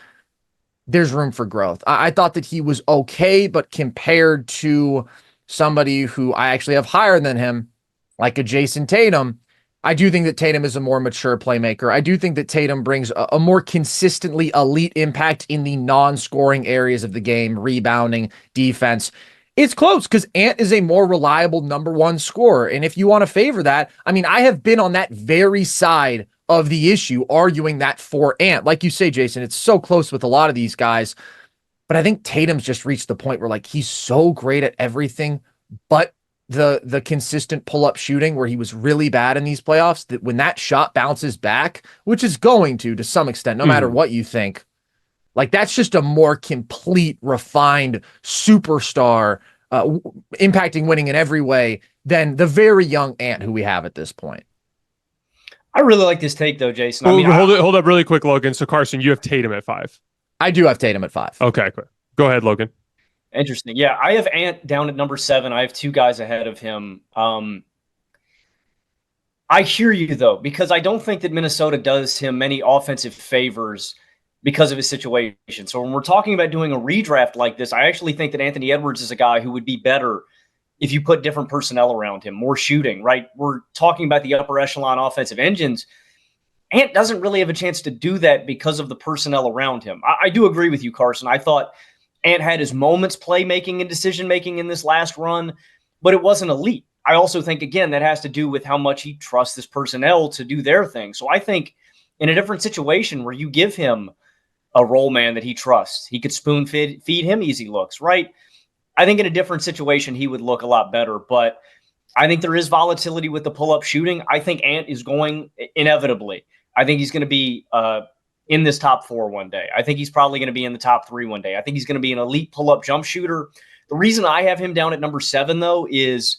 there's room for growth. I thought that he was okay, but compared to somebody who I actually have higher than him, like a Jayson Tatum, I do think that Tatum is a more mature playmaker. I do think that Tatum brings a more consistently elite impact in the non-scoring areas of the game, rebounding, defense. It's close because Ant is a more reliable number one scorer. And if you want to favor that, I mean, I have been on that very side of the issue, arguing that for Ant. Like you say, Jayson, it's so close with a lot of these guys. But I think Tatum's just reached the point where, like, he's so great at everything, but the consistent pull-up shooting where he was really bad in these playoffs, that when that shot bounces back, which is going to some extent, no matter what you think, like, that's just a more complete, refined superstar, impacting winning in every way than the very young Ant who we have at this point. I really like this take, though, Jayson. Well, hold up really quick, Logan. So, Carson, you have Tatum at 5. I do have Tatum at 5. Okay, go ahead, Logan. Interesting. Yeah, I have Ant down at number 7. I have 2 guys ahead of him. I hear you, though, because I don't think that Minnesota does him many offensive favors because of his situation. So when we're talking about doing a redraft like this, I actually think that Anthony Edwards is a guy who would be better if you put different personnel around him, more shooting, right? We're talking about the upper echelon offensive engines. Ant doesn't really have a chance to do that because of the personnel around him. I do agree with you, Carson. I thought Ant had his moments playmaking and decision-making in this last run, but it wasn't elite. I also think, again, that has to do with how much he trusts his personnel to do their thing. So I think in a different situation where you give him a role man that he trusts, he could spoon feed him easy looks, right? I think in a different situation, he would look a lot better, but I think there is volatility with the pull-up shooting. I think Ant is going inevitably. I think he's going to be in this top 4 one day. I think he's probably going to be in the top 3 one day. I think he's going to be an elite pull-up jump shooter. The reason I have him down at number 7, though, is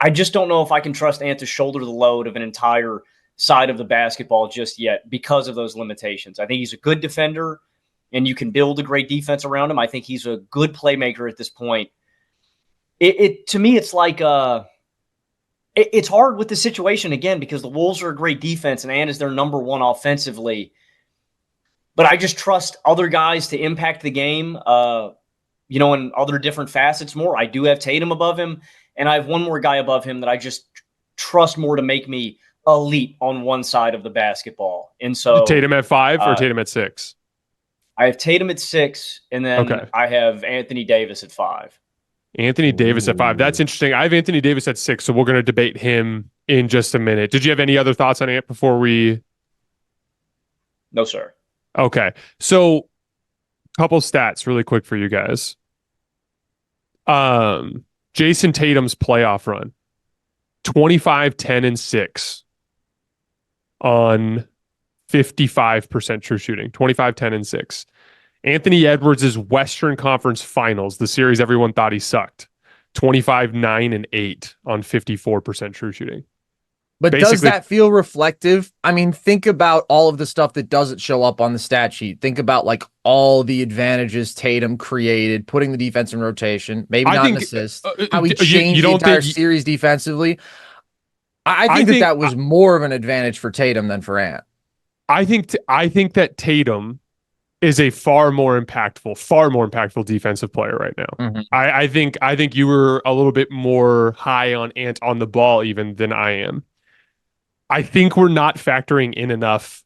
I just don't know if I can trust Ant to shoulder the load of an entire side of the basketball just yet because of those limitations. I think he's a good defender, and you can build a great defense around him. I think he's a good playmaker at this point. To me, it's like it's hard with the situation, again, because the Wolves are a great defense, and Ant is their number 1 offensively. But I just trust other guys to impact the game, in other different facets more. I do have Tatum above him, and I have one more guy above him that I just trust more to make me elite on one side of the basketball. And so Tatum at 5 or Tatum at 6? I have Tatum at 6, and then I have Anthony Davis at 5. Anthony Davis at 5. That's interesting. I have Anthony Davis at 6, so we're going to debate him in just a minute. Did you have any other thoughts on Ant before we? No, sir. Okay. So, couple stats really quick for you guys. Jayson Tatum's playoff run. 25, 10, and 6 on 55% true shooting. 25, 10, and 6. Anthony Edwards' Western Conference Finals, the series everyone thought he sucked. 25, 9, and 8 on 54% true shooting. But does that feel reflective? I mean, think about all of the stuff that doesn't show up on the stat sheet. Think about like all the advantages Tatum created, putting the defense in rotation, maybe not an assist, how he changed the entire series defensively. I think that was more of an advantage for Tatum than for Ant. I think that Tatum is a far more impactful defensive player right now. Mm-hmm. I think you were a little bit more high on Ant on the ball even than I am. I think we're not factoring in enough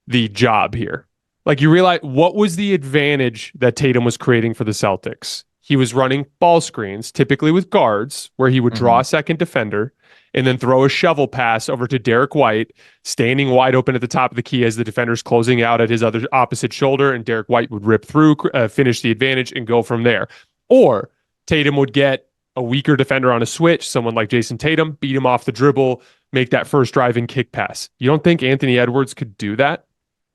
the job here. Like, you realize what was the advantage that Tatum was creating for the Celtics? He was running ball screens, typically with guards, where he would draw a second defender and then throw a shovel pass over to Derek White, standing wide open at the top of the key as the defender's closing out at his other opposite shoulder, and Derek White would rip through, finish the advantage, and go from there. Or Tatum would get a weaker defender on a switch, someone like Jayson Tatum, beat him off the dribble, make that first drive and kick pass. You don't think Anthony Edwards could do that?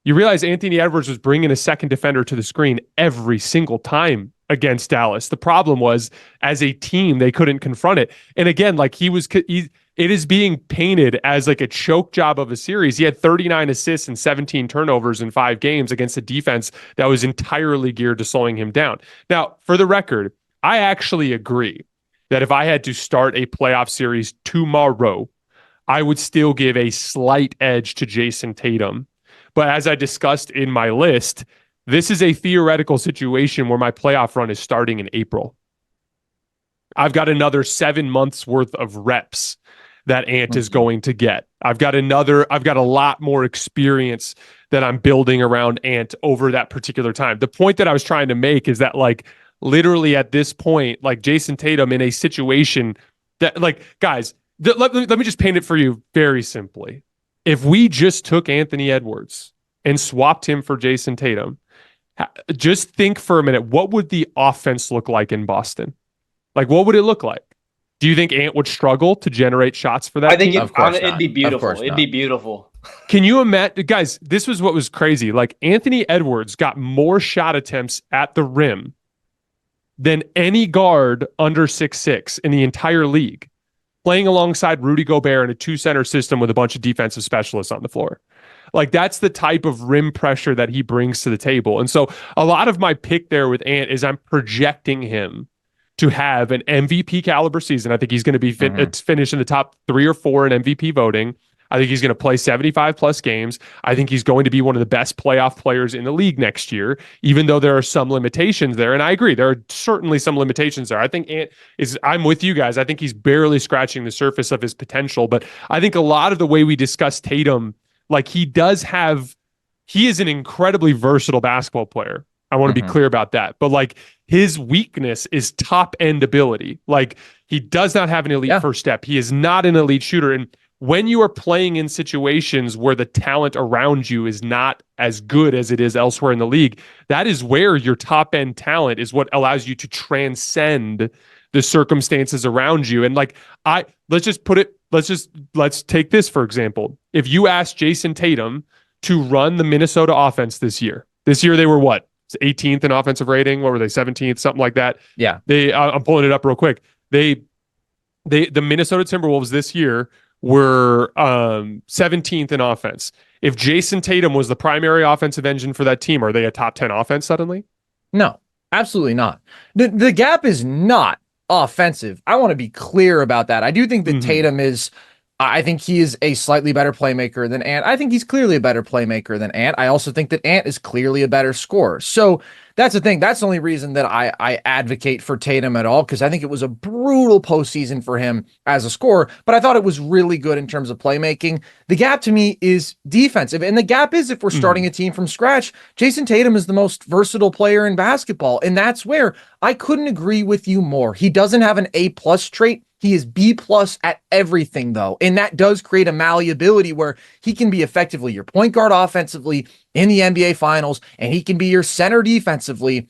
You realize Anthony Edwards was bringing a second defender to the screen every single time against Dallas. The problem was, as a team, they couldn't confront it. And again, like, it is being painted as like a choke job of a series. He had 39 assists and 17 turnovers in 5 games against a defense that was entirely geared to slowing him down. Now, for the record, I actually agree that if I had to start a playoff series tomorrow, I would still give a slight edge to Jayson Tatum. But as I discussed in my list, this is a theoretical situation where my playoff run is starting in April. I've got another 7 months worth of reps that Ant is going to get. I've got a lot more experience that I'm building around Ant over that particular time. The point that I was trying to make is that, like, literally at this point, like, Jayson Tatum in a situation that, like, guys, let me just paint it for you very simply. If we just took Anthony Edwards and swapped him for Jayson Tatum, just think for a minute, what would the offense look like in Boston? Like, what would it look like? Do you think Ant would struggle to generate shots for that I think team? it'd be beautiful. It'd be beautiful. Can you imagine, guys, this was what was crazy. Like, Anthony Edwards got more shot attempts at the rim than any guard under 6'6" in the entire league, playing alongside Rudy Gobert in a 2-center system with a bunch of defensive specialists on the floor. Like, that's the type of rim pressure that he brings to the table. And so a lot of my pick there with Ant is I'm projecting him to have an MVP caliber season. I think he's going to be finish in the top 3 or 4 in MVP voting. I think he's going to play 75 plus games. I think he's going to be one of the best playoff players in the league next year, even though there are some limitations there. And I agree, there are certainly some limitations there. I think I'm with you guys. I think he's barely scratching the surface of his potential. But I think a lot of the way we discuss Tatum, like, he is an incredibly versatile basketball player. I want to be clear about that. But, like, his weakness is top end ability. Like, he does not have an elite first step. He is not an elite shooter. And when you are playing in situations where the talent around you is not as good as it is elsewhere in the league, that is where your top end talent is what allows you to transcend the circumstances around you. And, like, let's take this, for example. If you ask Jayson Tatum to run the Minnesota offense this year they were what? 18th in offensive rating. What were they? 17th, something like that. Yeah. I'm pulling it up real quick. The Minnesota Timberwolves this year were 17th in offense. If Jayson Tatum was the primary offensive engine for that team, are they a top 10 offense suddenly? No, absolutely not. The gap is not offensive. I want to be clear about that. I do think that Tatum I think he is a slightly better playmaker than Ant. I think he's clearly a better playmaker than Ant. I also think that Ant is clearly a better scorer. So that's the thing. That's the only reason that I advocate for Tatum at all, because I think it was a brutal postseason for him as a scorer, but I thought it was really good in terms of playmaking. The gap to me is defensive, and the gap is, if we're starting a team from scratch, Jayson Tatum is the most versatile player in basketball, and that's where I couldn't agree with you more. He doesn't have an A+ trait. He is B+ at everything, though, and that does create a malleability where he can be effectively your point guard offensively in the NBA Finals, and he can be your center defensively.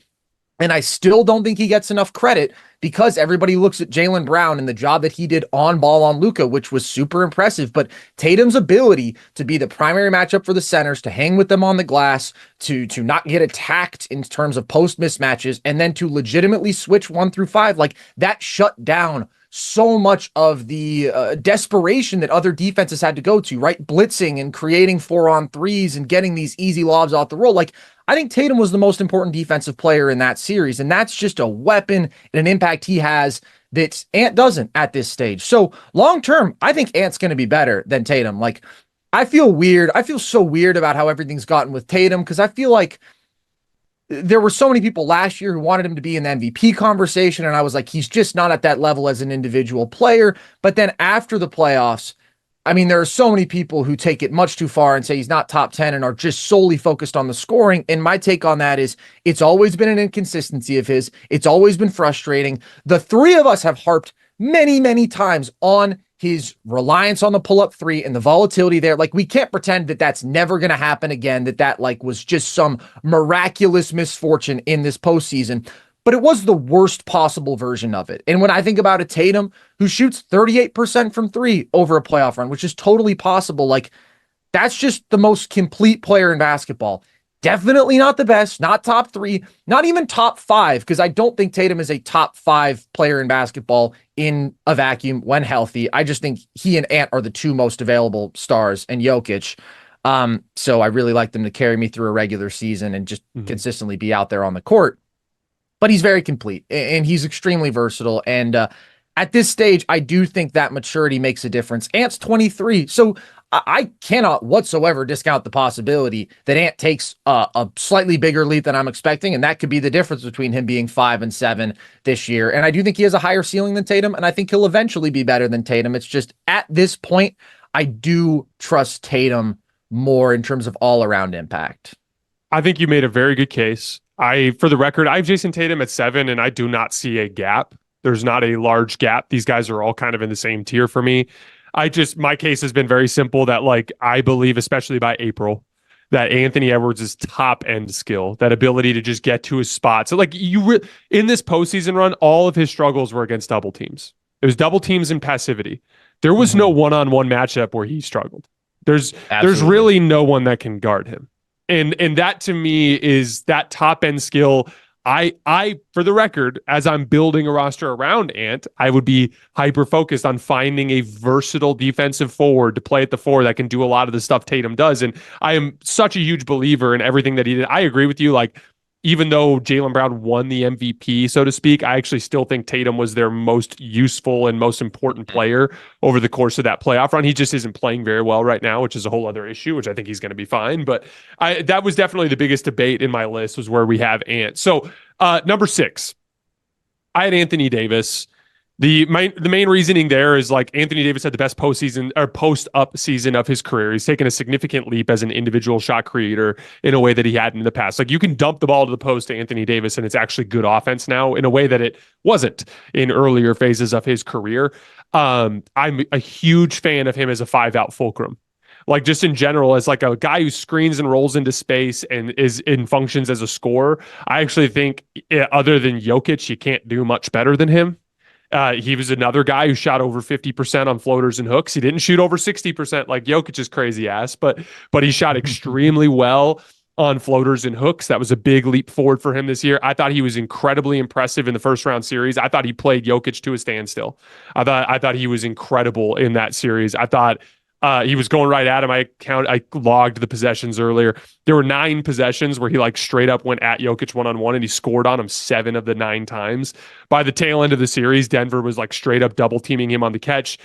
And I still don't think he gets enough credit, because everybody looks at Jaylen Brown and the job that he did on ball on Luka, which was super impressive. But Tatum's ability to be the primary matchup for the centers, to hang with them on the glass, to not get attacked in terms of post mismatches, and then to legitimately switch 1 through 5, like, that shut down so much of the desperation that other defenses had to go to, right? Blitzing and creating 4-on-3s and getting these easy lobs off the roll. Like, I think Tatum was the most important defensive player in that series, and that's just a weapon and an impact he has that Ant doesn't at this stage. So long term, I think Ant's going to be better than Tatum. Like, I feel weird. I feel so weird about how everything's gotten with Tatum because I feel like there were so many people last year who wanted him to be in the MVP conversation. And I was like, he's just not at that level as an individual player. But then after the playoffs, I mean, there are so many people who take it much too far and say he's not top 10 and are just solely focused on the scoring. And my take on that is it's always been an inconsistency of his. It's always been frustrating. The three of us have harped many, many times on his reliance on the pull-up three and the volatility there. Like, we can't pretend that that's never going to happen again, that like was just some miraculous misfortune in this postseason. But it was the worst possible version of it. And when I think about a Tatum who shoots 38% from three over a playoff run, which is totally possible, like, that's just the most complete player in basketball. Definitely not the best, not top three, not even top five, because I don't think Tatum is a top five player in basketball in a vacuum when healthy. I just think he and Ant are the two most available stars, and Jokic. So I really like them to carry me through a regular season and just consistently be out there on the court. But he's very complete and he's extremely versatile. And at this stage, I do think that maturity makes a difference. Ant's 23. So I cannot whatsoever discount the possibility that Ant takes a slightly bigger leap than I'm expecting. And that could be the difference between him being 5 and 7 this year. And I do think he has a higher ceiling than Tatum. And I think he'll eventually be better than Tatum. It's just at this point, I do trust Tatum more in terms of all around impact. I think you made a very good case. For the record, I have Jayson Tatum at 7, and I do not see a gap. There's not a large gap. These guys are all kind of in the same tier for me. My case has been very simple that, like, I believe, especially by April, that Anthony Edwards' top end skill, that ability to just get to his spot. So, like, in this postseason run, all of his struggles were against double teams. It was double teams and passivity. There was no one-on-one matchup where he struggled. There's really no one that can guard him. And that to me is that top end skill. I, for the record, as I'm building a roster around Ant, I would be hyper focused on finding a versatile defensive forward to play at the 4 that can do a lot of the stuff Tatum does. And I am such a huge believer in everything that he did. I agree with you. Like, even though Jaylen Brown won the MVP, so to speak, I actually still think Tatum was their most useful and most important player over the course of that playoff run. He just isn't playing very well right now, which is a whole other issue, which I think he's going to be fine. But that was definitely the biggest debate in my list, was where we have Ant. So number 6, I had Anthony Davis. The main reasoning there is, like, Anthony Davis had the best postseason or post-up season of his career. He's taken a significant leap as an individual shot creator in a way that he hadn't in the past. Like, you can dump the ball to the post to Anthony Davis, and it's actually good offense now in a way that it wasn't in earlier phases of his career. I'm a huge fan of him as a 5-out fulcrum. Like, just in general, as like a guy who screens and rolls into space and functions as a scorer. I actually think, other than Jokic, you can't do much better than him. He was another guy who shot over 50% on floaters and hooks. He didn't shoot over 60% like Jokic's crazy ass, but he shot extremely well on floaters and hooks. That was a big leap forward for him this year. I thought he was incredibly impressive in the first round series. I thought he played Jokic to a standstill. I thought he was incredible in that series. I thought he was going right at him. I logged the possessions earlier. There were 9 possessions where he, like, straight up went at Jokic one-on-one, and he scored on him 7 of the 9 times. By the tail end of the series, Denver was, like, straight up double teaming him on the catch,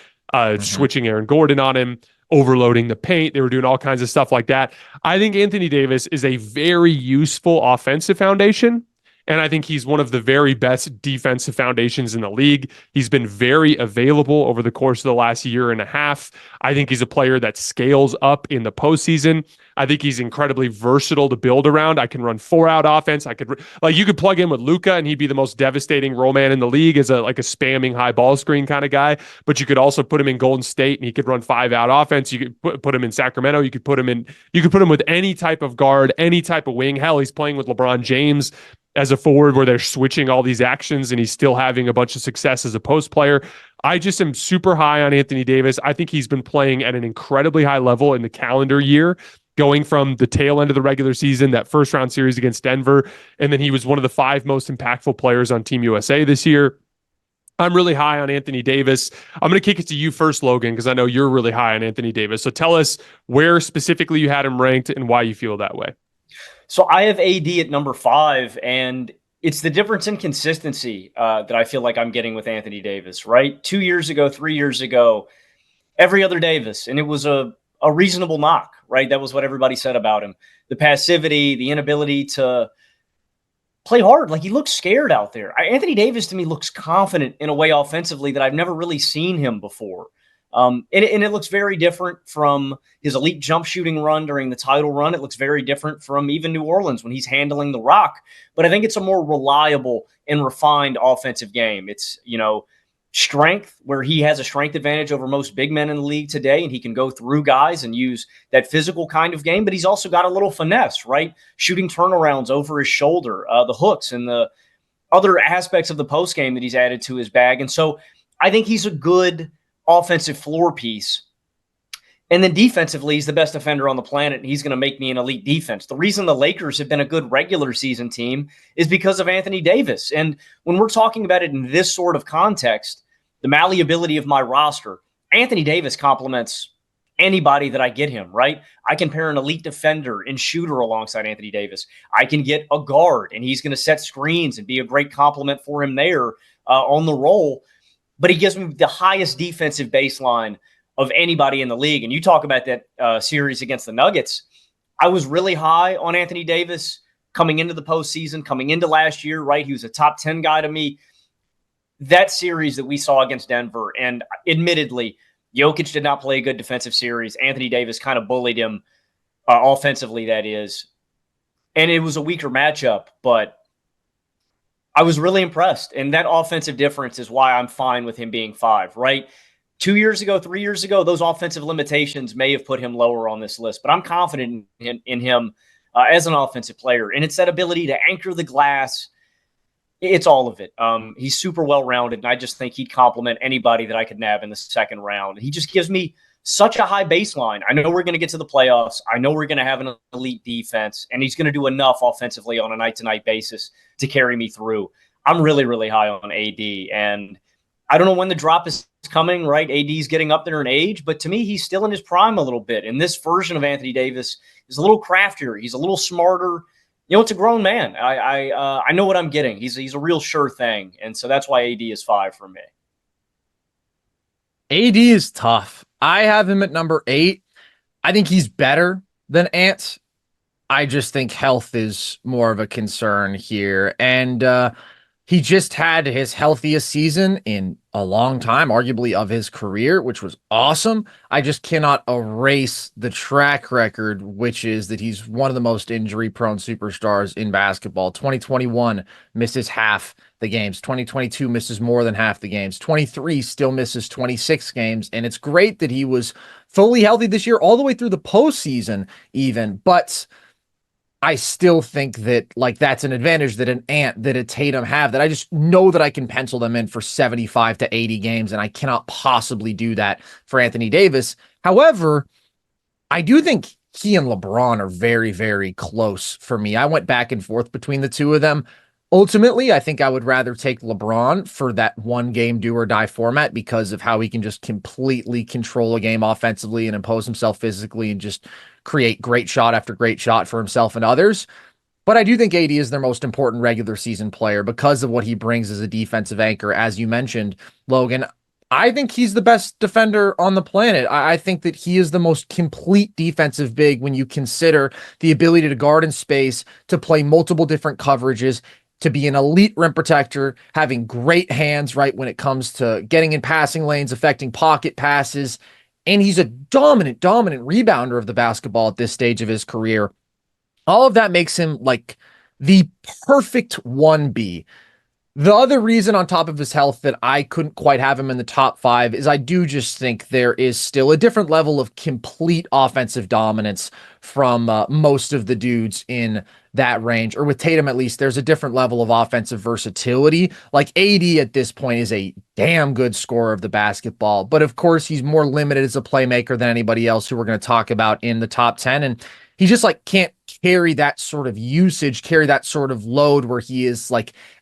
switching Aaron Gordon on him, overloading the paint. They were doing all kinds of stuff like that. I think Anthony Davis is a very useful offensive foundation. And I think he's one of the very best defensive foundations in the league. He's been very available over the course of the last year and a half. I think he's a player that scales up in the postseason. I think he's incredibly versatile to build around. I can run 4-out offense. You could plug in with Luka and he'd be the most devastating roll man in the league as a spamming high ball screen kind of guy. But you could also put him in Golden State and he could run 5-out offense. You could put him in Sacramento. You could put him with any type of guard, any type of wing. Hell, he's playing with LeBron James as a forward where they're switching all these actions and he's still having a bunch of success as a post player. I just am super high on Anthony Davis. I think he's been playing at an incredibly high level in the calendar year, going from the tail end of the regular season, that first round series against Denver. And then he was one of the 5 most impactful players on Team USA this year. I'm really high on Anthony Davis. I'm going to kick it to you first, Logan, because I know you're really high on Anthony Davis. So tell us where specifically you had him ranked and why you feel that way. So I have AD at number 5, and it's the difference in consistency that I feel like I'm getting with Anthony Davis, right? 2 years ago, 3 years ago, every other Davis, and it was a reasonable knock, right? That was what everybody said about him. The passivity, the inability to play hard. Like, he looks scared out there. Anthony Davis to me looks confident in a way offensively that I've never really seen him before. And it looks very different from his elite jump shooting run during the title run. It looks very different from even New Orleans when he's handling the rock. But I think it's a more reliable and refined offensive game. It's, strength, where he has a strength advantage over most big men in the league today, and he can go through guys and use that physical kind of game. But he's also got a little finesse, right? Shooting turnarounds over his shoulder, the hooks and the other aspects of the post game that he's added to his bag. And so I think he's a good offensive floor piece. And then defensively, he's the best defender on the planet, and he's going to make me an elite defense. The reason the Lakers have been a good regular season team is because of Anthony Davis. And when we're talking about it in this sort of context, the malleability of my roster, Anthony Davis complements anybody that I get him, right? I can pair an elite defender and shooter alongside Anthony Davis. I can get a guard, and he's going to set screens and be a great complement for him there on the roll. But he gives me the highest defensive baseline of anybody in the league. And you talk about that series against the Nuggets. I was really high on Anthony Davis coming into the postseason, coming into last year, right? He was a top 10 guy to me. That series that we saw against Denver, and admittedly, Jokic did not play a good defensive series. Anthony Davis kind of bullied him offensively, that is. And it was a weaker matchup, but I was really impressed. And that offensive difference is why I'm fine with him being 5, right? 2 years ago, 3 years ago, those offensive limitations may have put him lower on this list, but I'm confident in him as an offensive player. And it's that ability to anchor the glass. It's all of it. He's super well-rounded, and I just think he'd complement anybody that I could nab in the second round. He just gives me such a high baseline. I know we're going to get to the playoffs. I know we're going to have an elite defense, and he's going to do enough offensively on a night-to-night basis to carry me through. I'm really, really high on AD, and I don't know when the drop is coming, right? AD's getting up there in age, but to me, he's still in his prime a little bit. And this version of Anthony Davis is a little craftier. He's a little smarter. It's a grown man. I know what I'm getting. He's a real sure thing. And so that's why AD is 5 for me. AD is tough. I have him at number 8. I think he's better than Ant. I just think health is more of a concern here. And he just had his healthiest season in a long time, arguably of his career, which was awesome. I just cannot erase the track record, which is that he's one of the most injury-prone superstars in basketball. 2021 misses half the games. 2022 misses more than half the games. 23 still misses 26 games. And it's great that he was fully healthy this year, all the way through the postseason even. But I still think that that's an advantage that an Ant, that a Tatum have, that I just know that I can pencil them in for 75 to 80 games, and I cannot possibly do that for Anthony Davis. However, I do think he and LeBron are very, very close for me. I went back and forth between the two of them. Ultimately, I think I would rather take LeBron for that one game do or die format because of how he can just completely control a game offensively and impose himself physically and just create great shot after great shot for himself and others. But I do think AD is their most important regular season player because of what he brings as a defensive anchor. As you mentioned, Logan, I think he's the best defender on the planet. I think that he is the most complete defensive big when you consider the ability to guard in space, to play multiple different coverages, to be an elite rim protector, having great hands, right, when it comes to getting in passing lanes, affecting pocket passes. And he's a dominant rebounder of the basketball at this stage of his career. All of that makes him like the perfect 1B. The other reason on top of his health that I couldn't quite have him in the top 5 is I do just think there is still a different level of complete offensive dominance from most of the dudes in that range, or with Tatum at least, there's a different level of offensive versatility. Like AD at this point is a damn good scorer of the basketball, but of course he's more limited as a playmaker than anybody else who we're going to talk about in the top 10, and he just can't carry that sort of usage, carry that sort of load where he is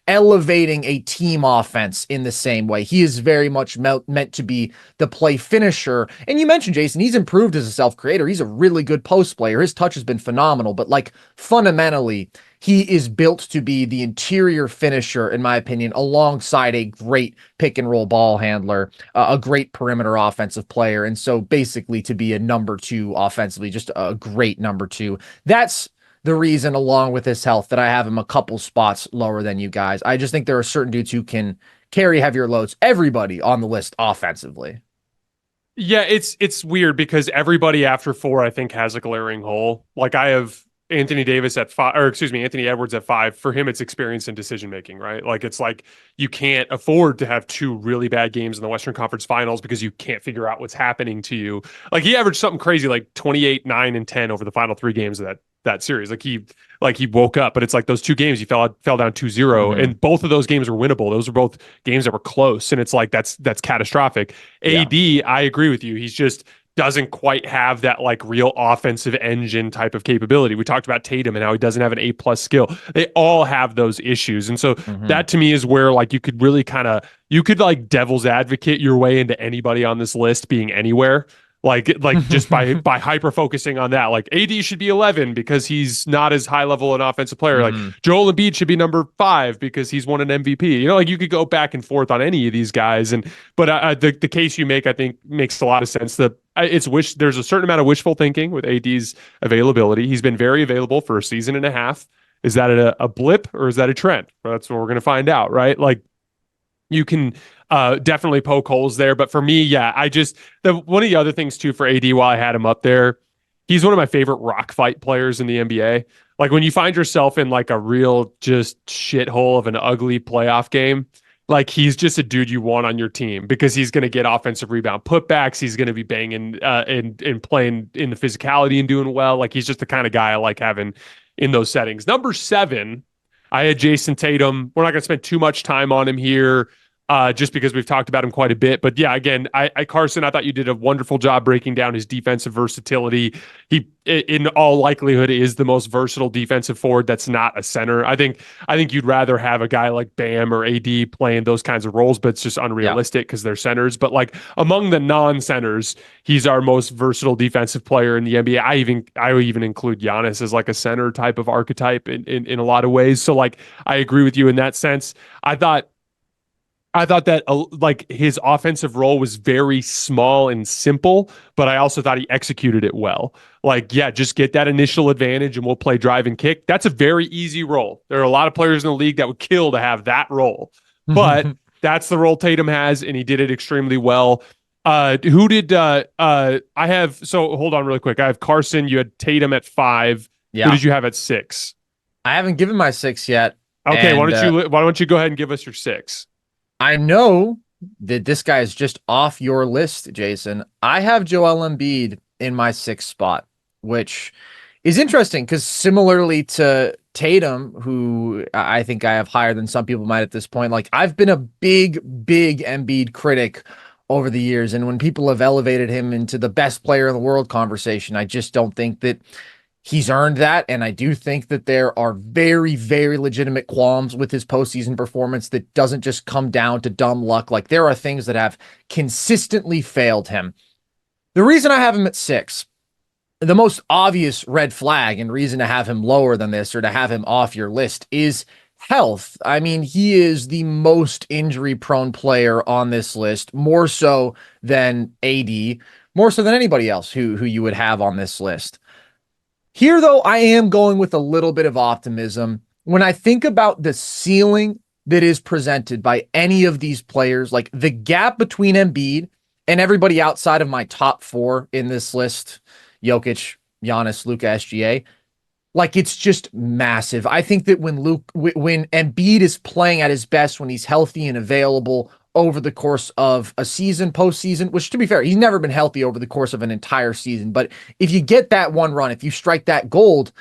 elevating a team offense in the same way. He is very much meant to be the play finisher. And you mentioned, Jayson, he's improved as a self-creator. He's a really good post player. His touch has been phenomenal, but fundamentally, he is built to be the interior finisher, in my opinion, alongside a great pick and roll ball handler, a great perimeter offensive player. And so basically to be a number 2 offensively, just a great number 2. That's the reason, along with his health, that I have him a couple spots lower than you guys. I just think there are certain dudes who can carry heavier loads. Everybody on the list offensively. Yeah, it's weird because everybody after 4, I think, has a glaring hole. Like I have Anthony Davis at 5, or excuse me, Anthony Edwards at 5. For him, it's experience and decision making, right? Like it's like you can't afford to have 2 really bad games in the Western Conference Finals because you can't figure out what's happening to you. Like he averaged something crazy, like 28, 9, and 10 over the final 3 games of that series. Like he woke up, but it's like those 2 games he fell down 2-0, and both of those games were winnable. Those were both games that were close, and it's like that's catastrophic. AD, I agree with you. He's just doesn't quite have that like real offensive engine type of capability. We talked about Tatum and how he doesn't have an A+ skill. They all have those issues. And so that to me is where like you could really you could like devil's advocate your way into anybody on this list being anywhere. Like just by hyper focusing on that, like AD should be 11 because he's not as high level an offensive player. Like Joel Embiid should be number 5 because he's won an MVP. You know, like you could go back and forth on any of these guys, but the case you make, I think, makes a lot of sense. There's a certain amount of wishful thinking with AD's availability. He's been very available for a season and a half. Is that a blip or is that a trend? Well, that's what we're going to find out, right? Like you can definitely poke holes there. But for me, yeah, one of the other things too for AD while I had him up there, he's one of my favorite rock fight players in the NBA. Like when you find yourself in like a real just shithole of an ugly playoff game, like he's just a dude you want on your team because he's going to get offensive rebound putbacks. He's going to be banging and playing in the physicality and doing well. Like he's just the kind of guy I like having in those settings. Number 7, I had Jayson Tatum. We're not going to spend too much time on him here. Just because we've talked about him quite a bit. But yeah, again, Carson, I thought you did a wonderful job breaking down his defensive versatility. He, in all likelihood, is the most versatile defensive forward that's not a center. I think you'd rather have a guy like Bam or AD playing those kinds of roles, but it's just unrealistic because they're centers. But like among the non-centers, he's our most versatile defensive player in the NBA. I would even include Giannis as like a center type of archetype in a lot of ways. So like I agree with you in that sense. I thought that like his offensive role was very small and simple, but I also thought he executed it well. Like, yeah, just get that initial advantage and we'll play drive and kick. That's a very easy role. There are a lot of players in the league that would kill to have that role, but that's the role Tatum has, and he did it extremely well. I have, so hold on really quick. I have Carson. You had Tatum at 5. Yeah. Who did you have at 6? I haven't given my 6 yet. Okay. And, why don't you go ahead and give us your 6? I know that this guy is just off your list, Jayson. I have Joel Embiid in my 6th spot, which is interesting because similarly to Tatum, who I think I have higher than some people might at this point, like I've been a big Embiid critic over the years. And when people have elevated him into the best player in the world conversation, I just don't think that he's earned that, and I do think that there are very, very legitimate qualms with his postseason performance that doesn't just come down to dumb luck. Like there are things that have consistently failed him. The reason I have him at 6, the most obvious red flag and reason to have him lower than this or to have him off your list is health. I mean, he is the most injury-prone player on this list, more so than AD, more so than anybody else who you would have on this list. Here, though, I am going with a little bit of optimism. When I think about the ceiling that is presented by any of these players, like the gap between Embiid and everybody outside of my top 4 in this list, Jokic, Giannis, Luka, SGA, like it's just massive. I think that when Embiid is playing at his best, when he's healthy and available over the course of a season, postseason, which to be fair, he's never been healthy over the course of an entire season. But if you get that one run, if you strike that gold,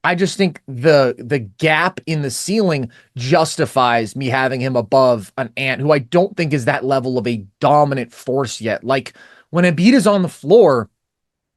I just think the gap in the ceiling justifies me having him above an Ant, who I don't think is that level of a dominant force yet. Like when Embiid is on the floor,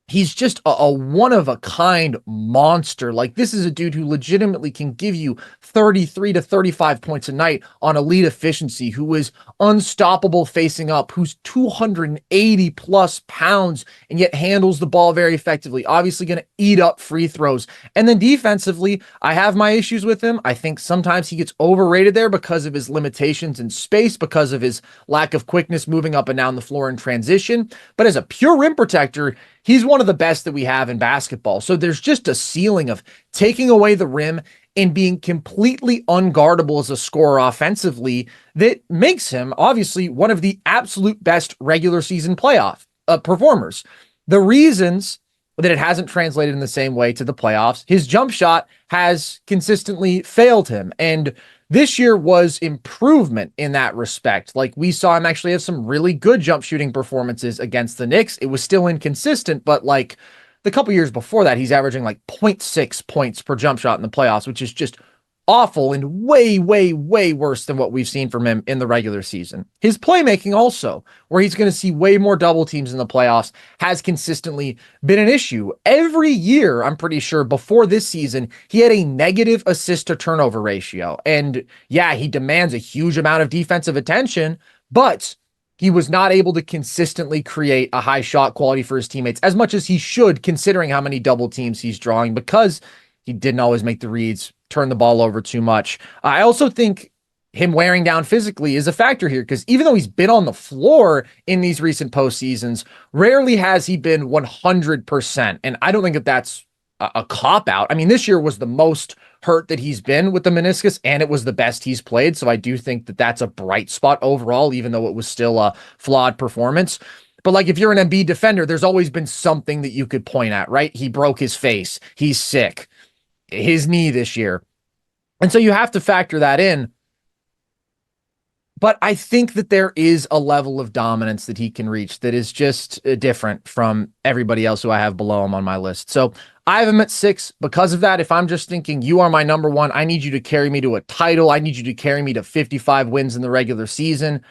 he's just a one-of-a-kind monster. Like, this is a dude who legitimately can give you 33 to 35 points a night on elite efficiency, who is unstoppable facing up, who's 280 plus pounds and yet handles the ball very effectively. Obviously going to eat up free throws. And then defensively, I have my issues with him. I think sometimes he gets overrated there because of his limitations in space, because of his lack of quickness moving up and down the floor in transition. But as a pure rim protector, he's one of the best that we have in basketball. So there's just a ceiling of taking away the rim and being completely unguardable as a scorer offensively that makes him obviously one of the absolute best regular season playoff performers. The reasons that it hasn't translated in the same way to the playoffs, his jump shot has consistently failed him. And this year was improvement in that respect. Like, we saw him actually have some really good jump shooting performances against the Knicks. It was still inconsistent, but like the couple years before that, he's averaging like 0.6 points per jump shot in the playoffs, which is just awful and way, way, way worse than what we've seen from him in the regular season. His playmaking also, where he's going to see way more double teams in the playoffs, has consistently been an issue. Every year, I'm pretty sure, before this season, he had a negative assist to turnover ratio. And yeah, he demands a huge amount of defensive attention, but he was not able to consistently create a high shot quality for his teammates as much as he should, considering how many double teams he's drawing, because he didn't always make the reads, turn the ball over too much. I also think him wearing down physically is a factor here, because even though he's been on the floor in these recent postseasons, rarely has he been 100%. And I don't think that that's a cop-out. I mean, this year was the most hurt that he's been with the meniscus, and it was the best he's played. So I do think that that's a bright spot overall, even though it was still a flawed performance. But like, if you're an Embiid defender, there's always been something that you could point at, right? He broke his face. He's sick. His knee this year. And so you have to factor that in. But I think that there is a level of dominance that he can reach that is just different from everybody else who I have below him on my list. So I have him at 6 because of that. If I'm just thinking, you are my number one, I need you to carry me to a title. I need you to carry me to 55 wins in the regular season.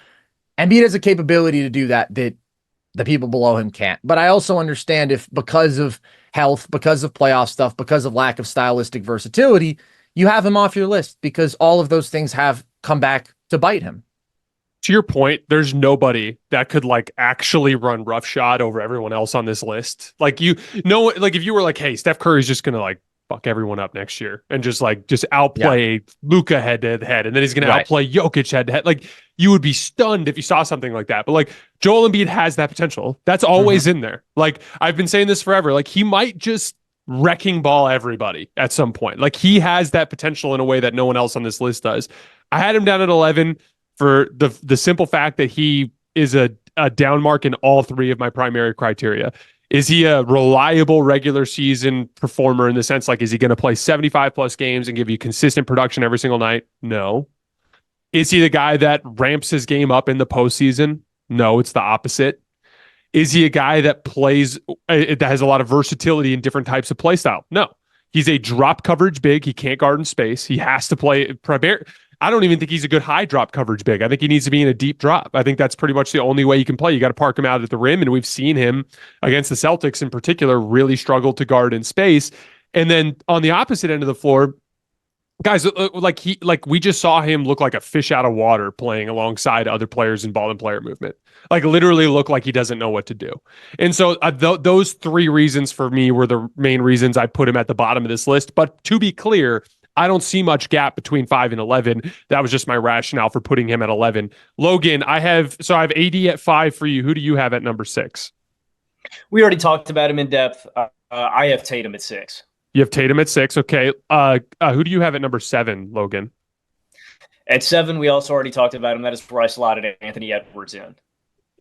Embiid has a capability to do that the people below him can't. But I also understand if, because of health, because of playoff stuff, because of lack of stylistic versatility, you have him off your list, because all of those things have come back to bite him. To your point, there's nobody that could like actually run roughshod over everyone else on this list. Like, you know, like if you were like, hey, Steph Curry's just going to like fuck everyone up next year and just outplay Luka head to head, and then he's going to outplay Jokic head to head. Like, you would be stunned if you saw something like that. But like, Joel Embiid has that potential. That's always in there. Like, I've been saying this forever. Like, he might just wrecking ball everybody at some point. Like, he has that potential in a way that no one else on this list does. I had him down at 11 for the simple fact that he is a down mark in all three of my primary criteria. Is he a reliable regular season performer in the sense, like, is he going to play 75 plus games and give you consistent production every single night? No. Is he the guy that ramps his game up in the postseason? No, it's the opposite. Is he a guy that plays, that has a lot of versatility in different types of play style? No. He's a drop coverage big. He can't guard in space. He has to play. I don't even think he's a good high drop coverage big. I think he needs to be in a deep drop. I think that's pretty much the only way you can play. You got to park him out at the rim, and we've seen him against the Celtics in particular really struggle to guard in space. And then on the opposite end of the floor, guys, like we just saw him look like a fish out of water playing alongside other players in ball and player movement. Like, literally look like he doesn't know what to do. And so those three reasons for me were the main reasons I put him at the bottom of this list. But to be clear, I don't see much gap between 5 and 11. That was just my rationale for putting him at 11. Logan, I have AD at 5 for you. Who do you have at number 6? We already talked about him in depth. I have Tatum at 6. You have Tatum at 6. Okay. Who do you have at number 7, Logan? At 7, we also already talked about him. That is where I slotted Anthony Edwards in.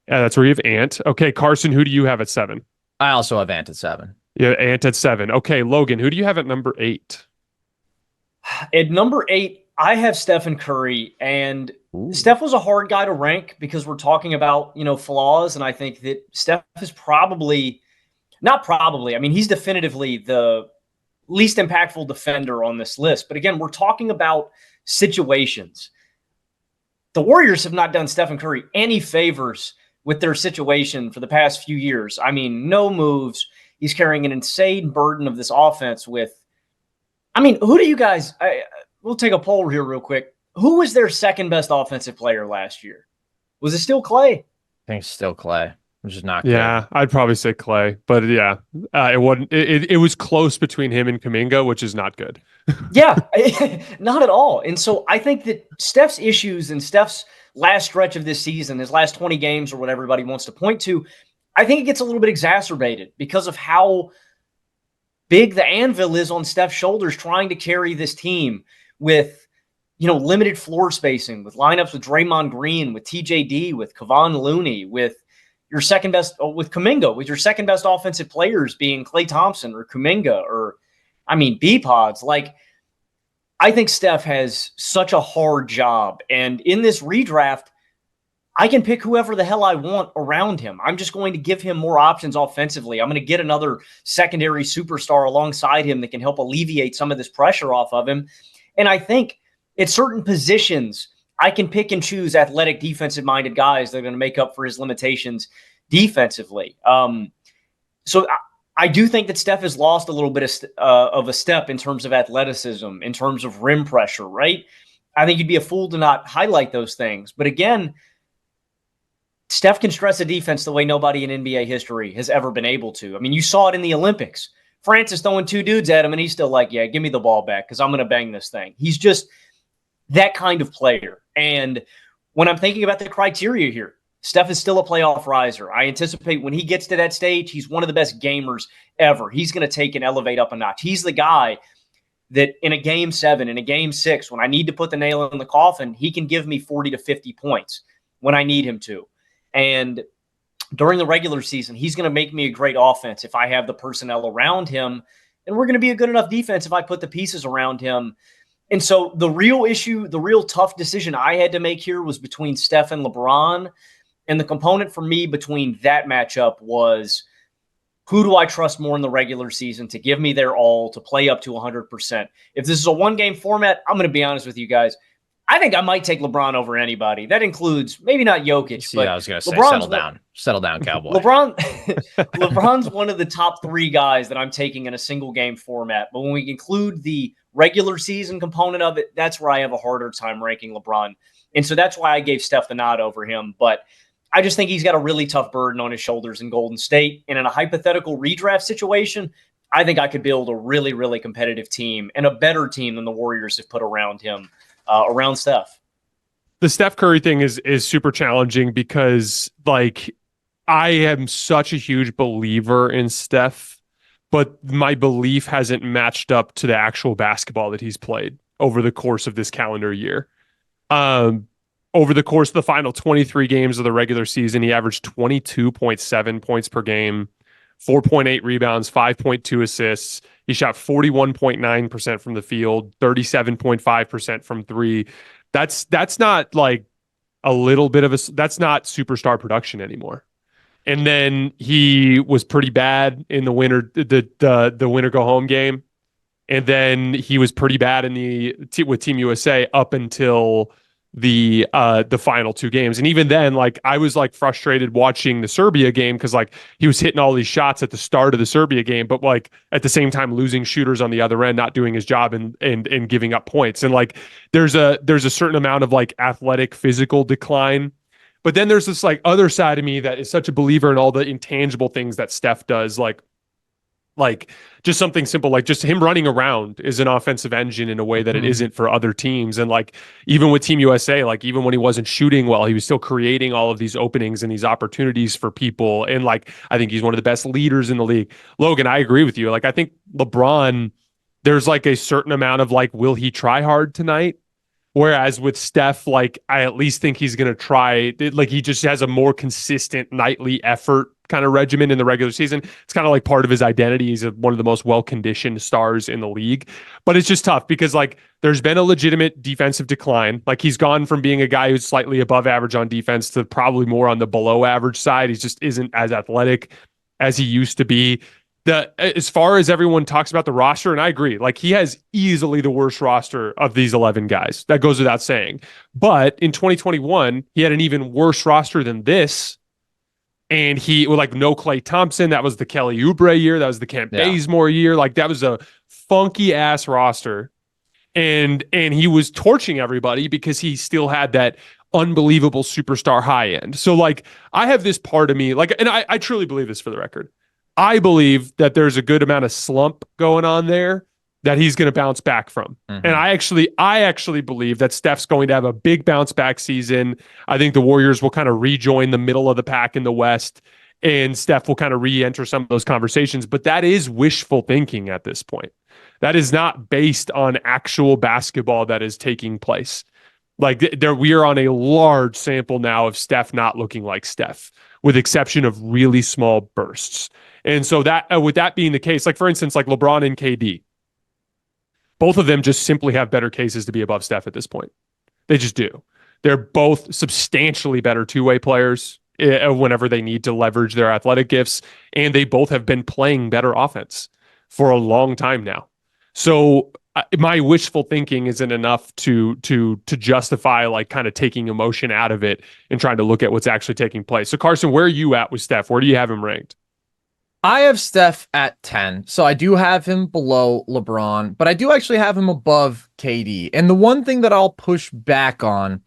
Yeah, that's where you have Ant. Okay, Carson, who do you have at 7? I also have Ant at 7. Yeah, Ant at 7. Okay, Logan, who do you have at number 8? At number 8, I have Stephen Curry, and Steph was a hard guy to rank because we're talking about, flaws, and I think that Steph is he's definitively the least impactful defender on this list. But again, we're talking about situations. The Warriors have not done Stephen Curry any favors with their situation for the past few years. I mean, no moves. He's carrying an insane burden of this offense with, I mean, who do you guys, we'll take a poll here real quick. Who was their second best offensive player last year? Was it still Clay? I think it's still Clay, which is not Yeah, good. I'd probably say Clay, but yeah, it wasn't. It was close between him and Kuminga, which is not good. Yeah, not at all. And so I think that Steph's issues and Steph's last stretch of this season, his last 20 games or what everybody wants to point to, I think it gets a little bit exacerbated because of how big the anvil is on Steph's shoulders trying to carry this team with, limited floor spacing, with lineups with Draymond Green, with TJD, with Kevon Looney, with your second best, with Kuminga, with your second best offensive players being Klay Thompson or Kuminga or, B-Pods. Like, I think Steph has such a hard job. And in this redraft, I can pick whoever the hell I want around him. I'm just going to give him more options offensively. I'm going to get another secondary superstar alongside him that can help alleviate some of this pressure off of him. And I think at certain positions, I can pick and choose athletic, defensive-minded guys that are going to make up for his limitations defensively. So I do think that Steph has lost a little bit of a step in terms of athleticism, in terms of rim pressure, right? I think you'd be a fool to not highlight those things. But again, Steph can stress a defense the way nobody in NBA history has ever been able to. I mean, you saw it in the Olympics. Francis throwing two dudes at him, and he's still like, yeah, give me the ball back because I'm going to bang this thing. He's just that kind of player. And when I'm thinking about the criteria here, Steph is still a playoff riser. I anticipate when he gets to that stage, he's one of the best gamers ever. He's going to take and elevate up a notch. He's the guy that in a game 7, in a game 6, when I need to put the nail in the coffin, he can give me 40 to 50 points when I need him to. And during the regular season, he's going to make me a great offense if I have the personnel around him. And we're going to be a good enough defense if I put the pieces around him. And so the real issue, the real tough decision I had to make here was between Steph and LeBron. And the component for me between that matchup was, who do I trust more in the regular season to give me their all, to play up to 100%? If this is a one-game format, I'm going to be honest with you guys. I think I might take LeBron over anybody. That includes maybe not Jokic, but I was going to say, settle down, Cowboy. LeBron's one of the top 3 guys that I'm taking in a single game format. But when we include the regular season component of it, that's where I have a harder time ranking LeBron. And so that's why I gave Steph the nod over him. But I just think he's got a really tough burden on his shoulders in Golden State. And in a hypothetical redraft situation, I think I could build a really, really competitive team and a better team than the Warriors have put around him. Around Steph. The Steph Curry thing is super challenging because, like, I am such a huge believer in Steph, but my belief hasn't matched up to the actual basketball that he's played over the course of this calendar year. Over the course of the final 23 games of the regular season, he averaged 22.7 points per game, 4.8 rebounds, 5.2 assists. He shot 41.9% from the field, 37.5% from 3. That's not like a little bit of that's not superstar production anymore. And then he was pretty bad in the winter, the winter go home game. And then he was pretty bad with Team USA up until the final 2 games. And even then, like, I was like frustrated watching the Serbia game because, like, he was hitting all these shots at the start of the Serbia game, but, like, at the same time losing shooters on the other end, not doing his job and giving up points. And, like, there's a certain amount of, like, athletic physical decline. But then there's this, like, other side of me that is such a believer in all the intangible things that Steph does, like just something simple, like just him running around is an offensive engine in a way that it isn't for other teams. And, like, even with Team USA, like, even when he wasn't shooting well, he was still creating all of these openings and these opportunities for people. And, like, I think he's one of the best leaders in the league. Logan, I agree with you. Like, I think LeBron, there's like a certain amount of, like, will he try hard tonight? Whereas with Steph, like, I at least think he's going to try, like, he just has a more consistent nightly effort kind of regimen in the regular season. It's kind of like part of his identity. He's one of the most well-conditioned stars in the league. But it's just tough because, like, there's been a legitimate defensive decline. Like, he's gone from being a guy who's slightly above average on defense to probably more on the below average side. He just isn't as athletic as he used to be. As far as everyone talks about the roster, and I agree, like, he has easily the worst roster of these 11 guys. That goes without saying. But in 2021, he had an even worse roster than this. And he, like, no Klay Thompson. That was the Kelly Oubre year. That was the Kent Bazemore year. Like, that was a funky ass roster. And he was torching everybody because he still had that unbelievable superstar high end. So, like, I have this part of me, like, and I truly believe this for the record. I believe that there's a good amount of slump going on there that he's going to bounce back from. And I actually believe that Steph's going to have a big bounce back season. I think the Warriors will kind of rejoin the middle of the pack in the West, and Steph will kind of re-enter some of those conversations. But that is wishful thinking at this point. That is not based on actual basketball that is taking place. Like, we are on a large sample now of Steph not looking like Steph, with exception of really small bursts. And so that, with that being the case, like, for instance, like LeBron and KD, both of them just simply have better cases to be above Steph at this point. They just do. They're both substantially better two-way players whenever they need to leverage their athletic gifts, and they both have been playing better offense for a long time now. So my wishful thinking isn't enough to justify, like, kind of taking emotion out of it and trying to look at what's actually taking place. So, Carson, where are you at with Steph? Where do you have him ranked? I have Steph at 10, so I do have him below LeBron, but I do actually have him above KD. And the one thing that I'll push back on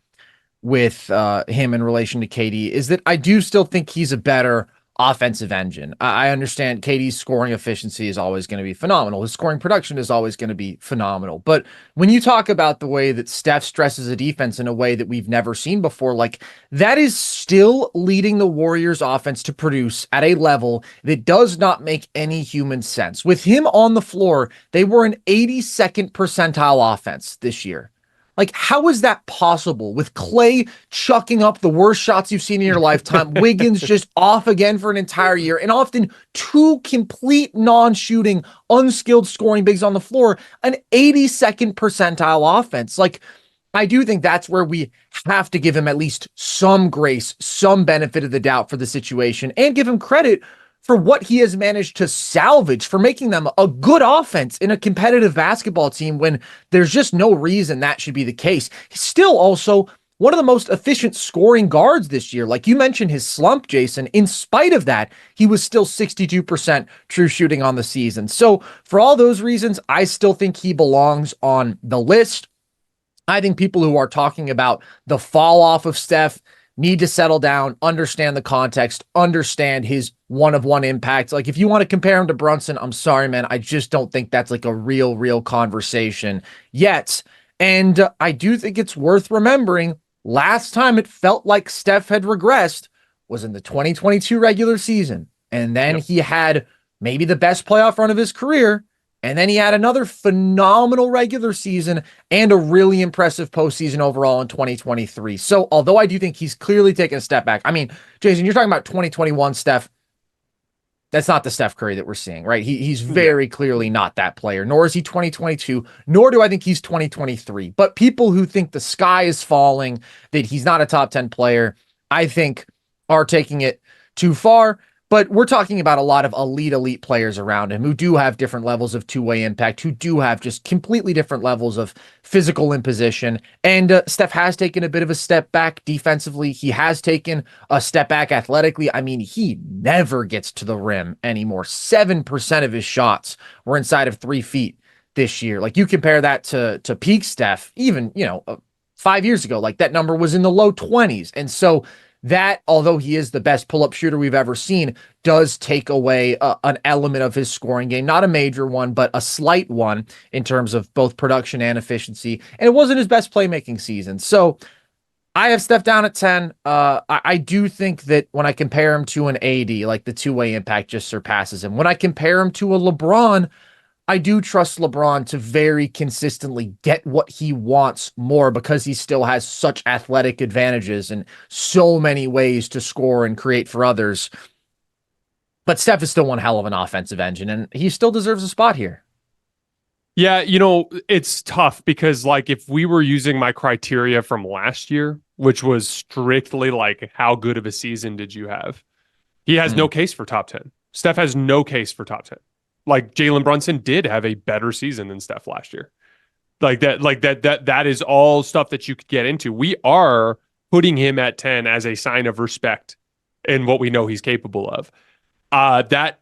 with him in relation to KD is that I do still think he's a better offensive engine. I understand KD's scoring efficiency is always going to be phenomenal. His scoring production is always going to be phenomenal. But when you talk about the way that Steph stresses a defense in a way that we've never seen before, like, that is still leading the Warriors offense to produce at a level that does not make any human sense. With him on the floor, they were an 82nd percentile offense this year. Like, how is that possible with Klay chucking up the worst shots you've seen in your lifetime, Wiggins just off again for an entire year, and often two complete non-shooting, unskilled scoring bigs on the floor, an 82nd percentile offense? Like, I do think that's where we have to give him at least some grace, some benefit of the doubt for the situation, and give him credit for what he has managed to salvage, for making them a good offense in a competitive basketball team when there's just no reason that should be the case. He's still also one of the most efficient scoring guards this year. Like you mentioned his slump, Jayson. In spite of that, he was still 62% true shooting on the season. So for all those reasons, I still think he belongs on the list. I think people who are talking about the fall off of Steph need to settle down, understand the context, understand his one-of-one impact. Like, if you want to compare him to Brunson, I'm sorry, man. I just don't think that's like a real conversation yet. And I do think it's worth remembering, last time it felt like Steph had regressed was in the 2022 regular season. And then he had maybe the best playoff run of his career. And then he had another phenomenal regular season and a really impressive postseason overall in 2023. So although I do think he's clearly taken a step back, I mean, Jayson, you're talking about 2021 Steph. That's not the Steph Curry that we're seeing, right? He's very clearly not that player, nor is he 2022, nor do I think he's 2023. But people who think the sky is falling, that he's not a top 10 player, I think are taking it too far. But we're talking about a lot of elite players around him who do have different levels of two-way impact, who do have just completely different levels of physical imposition. And Steph has taken a bit of a step back defensively. He has taken a step back athletically. I mean, he never gets to the rim anymore. 7% of his shots were inside of 3 feet this year. Like, you compare that to peak Steph, even, 5 years ago, like, that number was in the low 20s. And so that, although he is the best pull-up shooter we've ever seen, does take away an element of his scoring game. Not a major one, but a slight one in terms of both production and efficiency. And it wasn't his best playmaking season. So I have Steph down at 10. I do think that when I compare him to an AD, like, the two-way impact just surpasses him. When I compare him to a LeBron, I do trust LeBron to very consistently get what he wants more, because he still has such athletic advantages and so many ways to score and create for others. But Steph is still one hell of an offensive engine, and he still deserves a spot here. Yeah, it's tough because, like, if we were using my criteria from last year, which was strictly like, how good of a season did you have? He has no case for top 10. Steph has no case for top 10. Like, Jalen Brunson did have a better season than Steph last year. That is all stuff that you could get into. We are putting him at 10 as a sign of respect and what we know he's capable of. That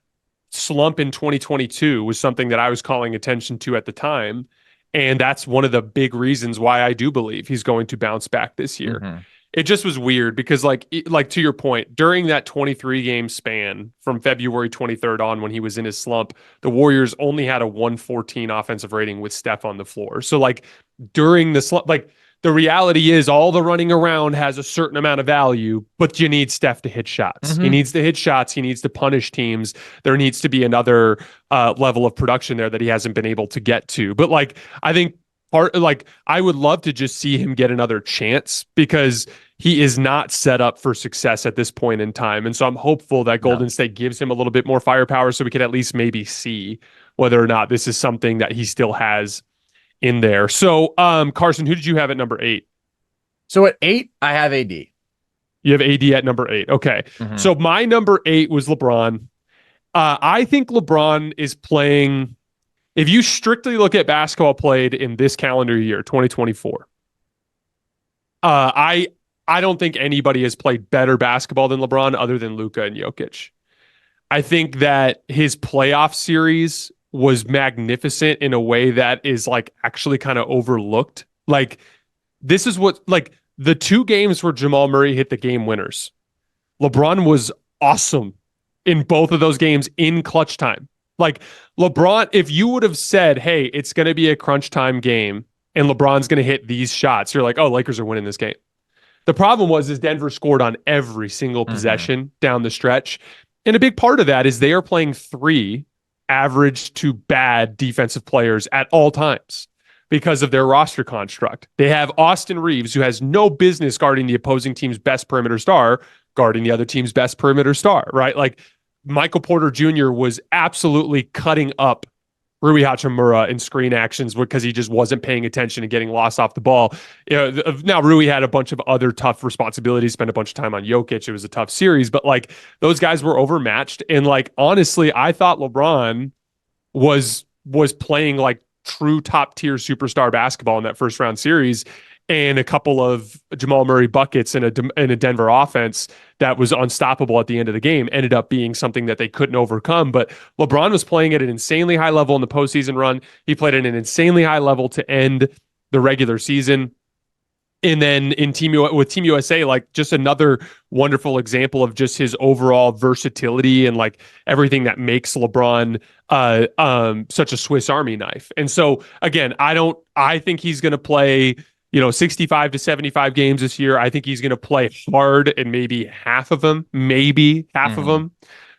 slump in 2022 was something that I was calling attention to at the time. And that's one of the big reasons why I do believe he's going to bounce back this year. Mm-hmm. It just was weird because like to your point, during that 23 game span from February 23rd on when he was in his slump, the Warriors only had a 114 offensive rating with Steph on the floor. So like during the slump, like the reality is all the running around has a certain amount of value, but you need Steph to hit shots. Mm-hmm. He needs to hit shots. He needs to punish teams. There needs to be another level of production there that he hasn't been able to get to. But like, I think I would love to just see him get another chance because he is not set up for success at this point in time. And so I'm hopeful that Golden State gives him a little bit more firepower so we can at least maybe see whether or not this is something that he still has in there. So, Carson, who did you have at number 8? So at 8, I have AD. You have AD at number 8. Okay. Mm-hmm. So my number 8 was LeBron. I think LeBron is playing, if you strictly look at basketball played in this calendar year, 2024, I don't think anybody has played better basketball than LeBron other than Luka and Jokic. I think that his playoff series was magnificent in a way that is like actually kind of overlooked. Like this is what, like the 2 games where Jamal Murray hit the game winners, LeBron was awesome in both of those games in clutch time. Like LeBron, if you would have said, hey, it's going to be a crunch time game and LeBron's going to hit these shots, you're like, oh, Lakers are winning this game. The problem is Denver scored on every single possession down the stretch. And a big part of that is they are playing 3 average to bad defensive players at all times because of their roster construct. They have Austin Reeves, who has no business guarding the opposing team's best perimeter star, guarding the other team's best perimeter star, right? Like Michael Porter Jr. was absolutely cutting up Rui Hachimura in screen actions because he just wasn't paying attention and getting lost off the ball. Now Rui had a bunch of other tough responsibilities, spent a bunch of time on Jokic. It was a tough series, but like those guys were overmatched. And like, honestly, I thought LeBron was playing like true top tier superstar basketball in that first round series. And a couple of Jamal Murray buckets in a Denver offense that was unstoppable at the end of the game ended up being something that they couldn't overcome. But LeBron was playing at an insanely high level in the postseason run. He played at an insanely high level to end the regular season. And then with Team USA, like just another wonderful example of just his overall versatility and like everything that makes LeBron such a Swiss Army knife. And so again, I think he's going to play 65 to 75 games this year. I think he's going to play hard in maybe half of them.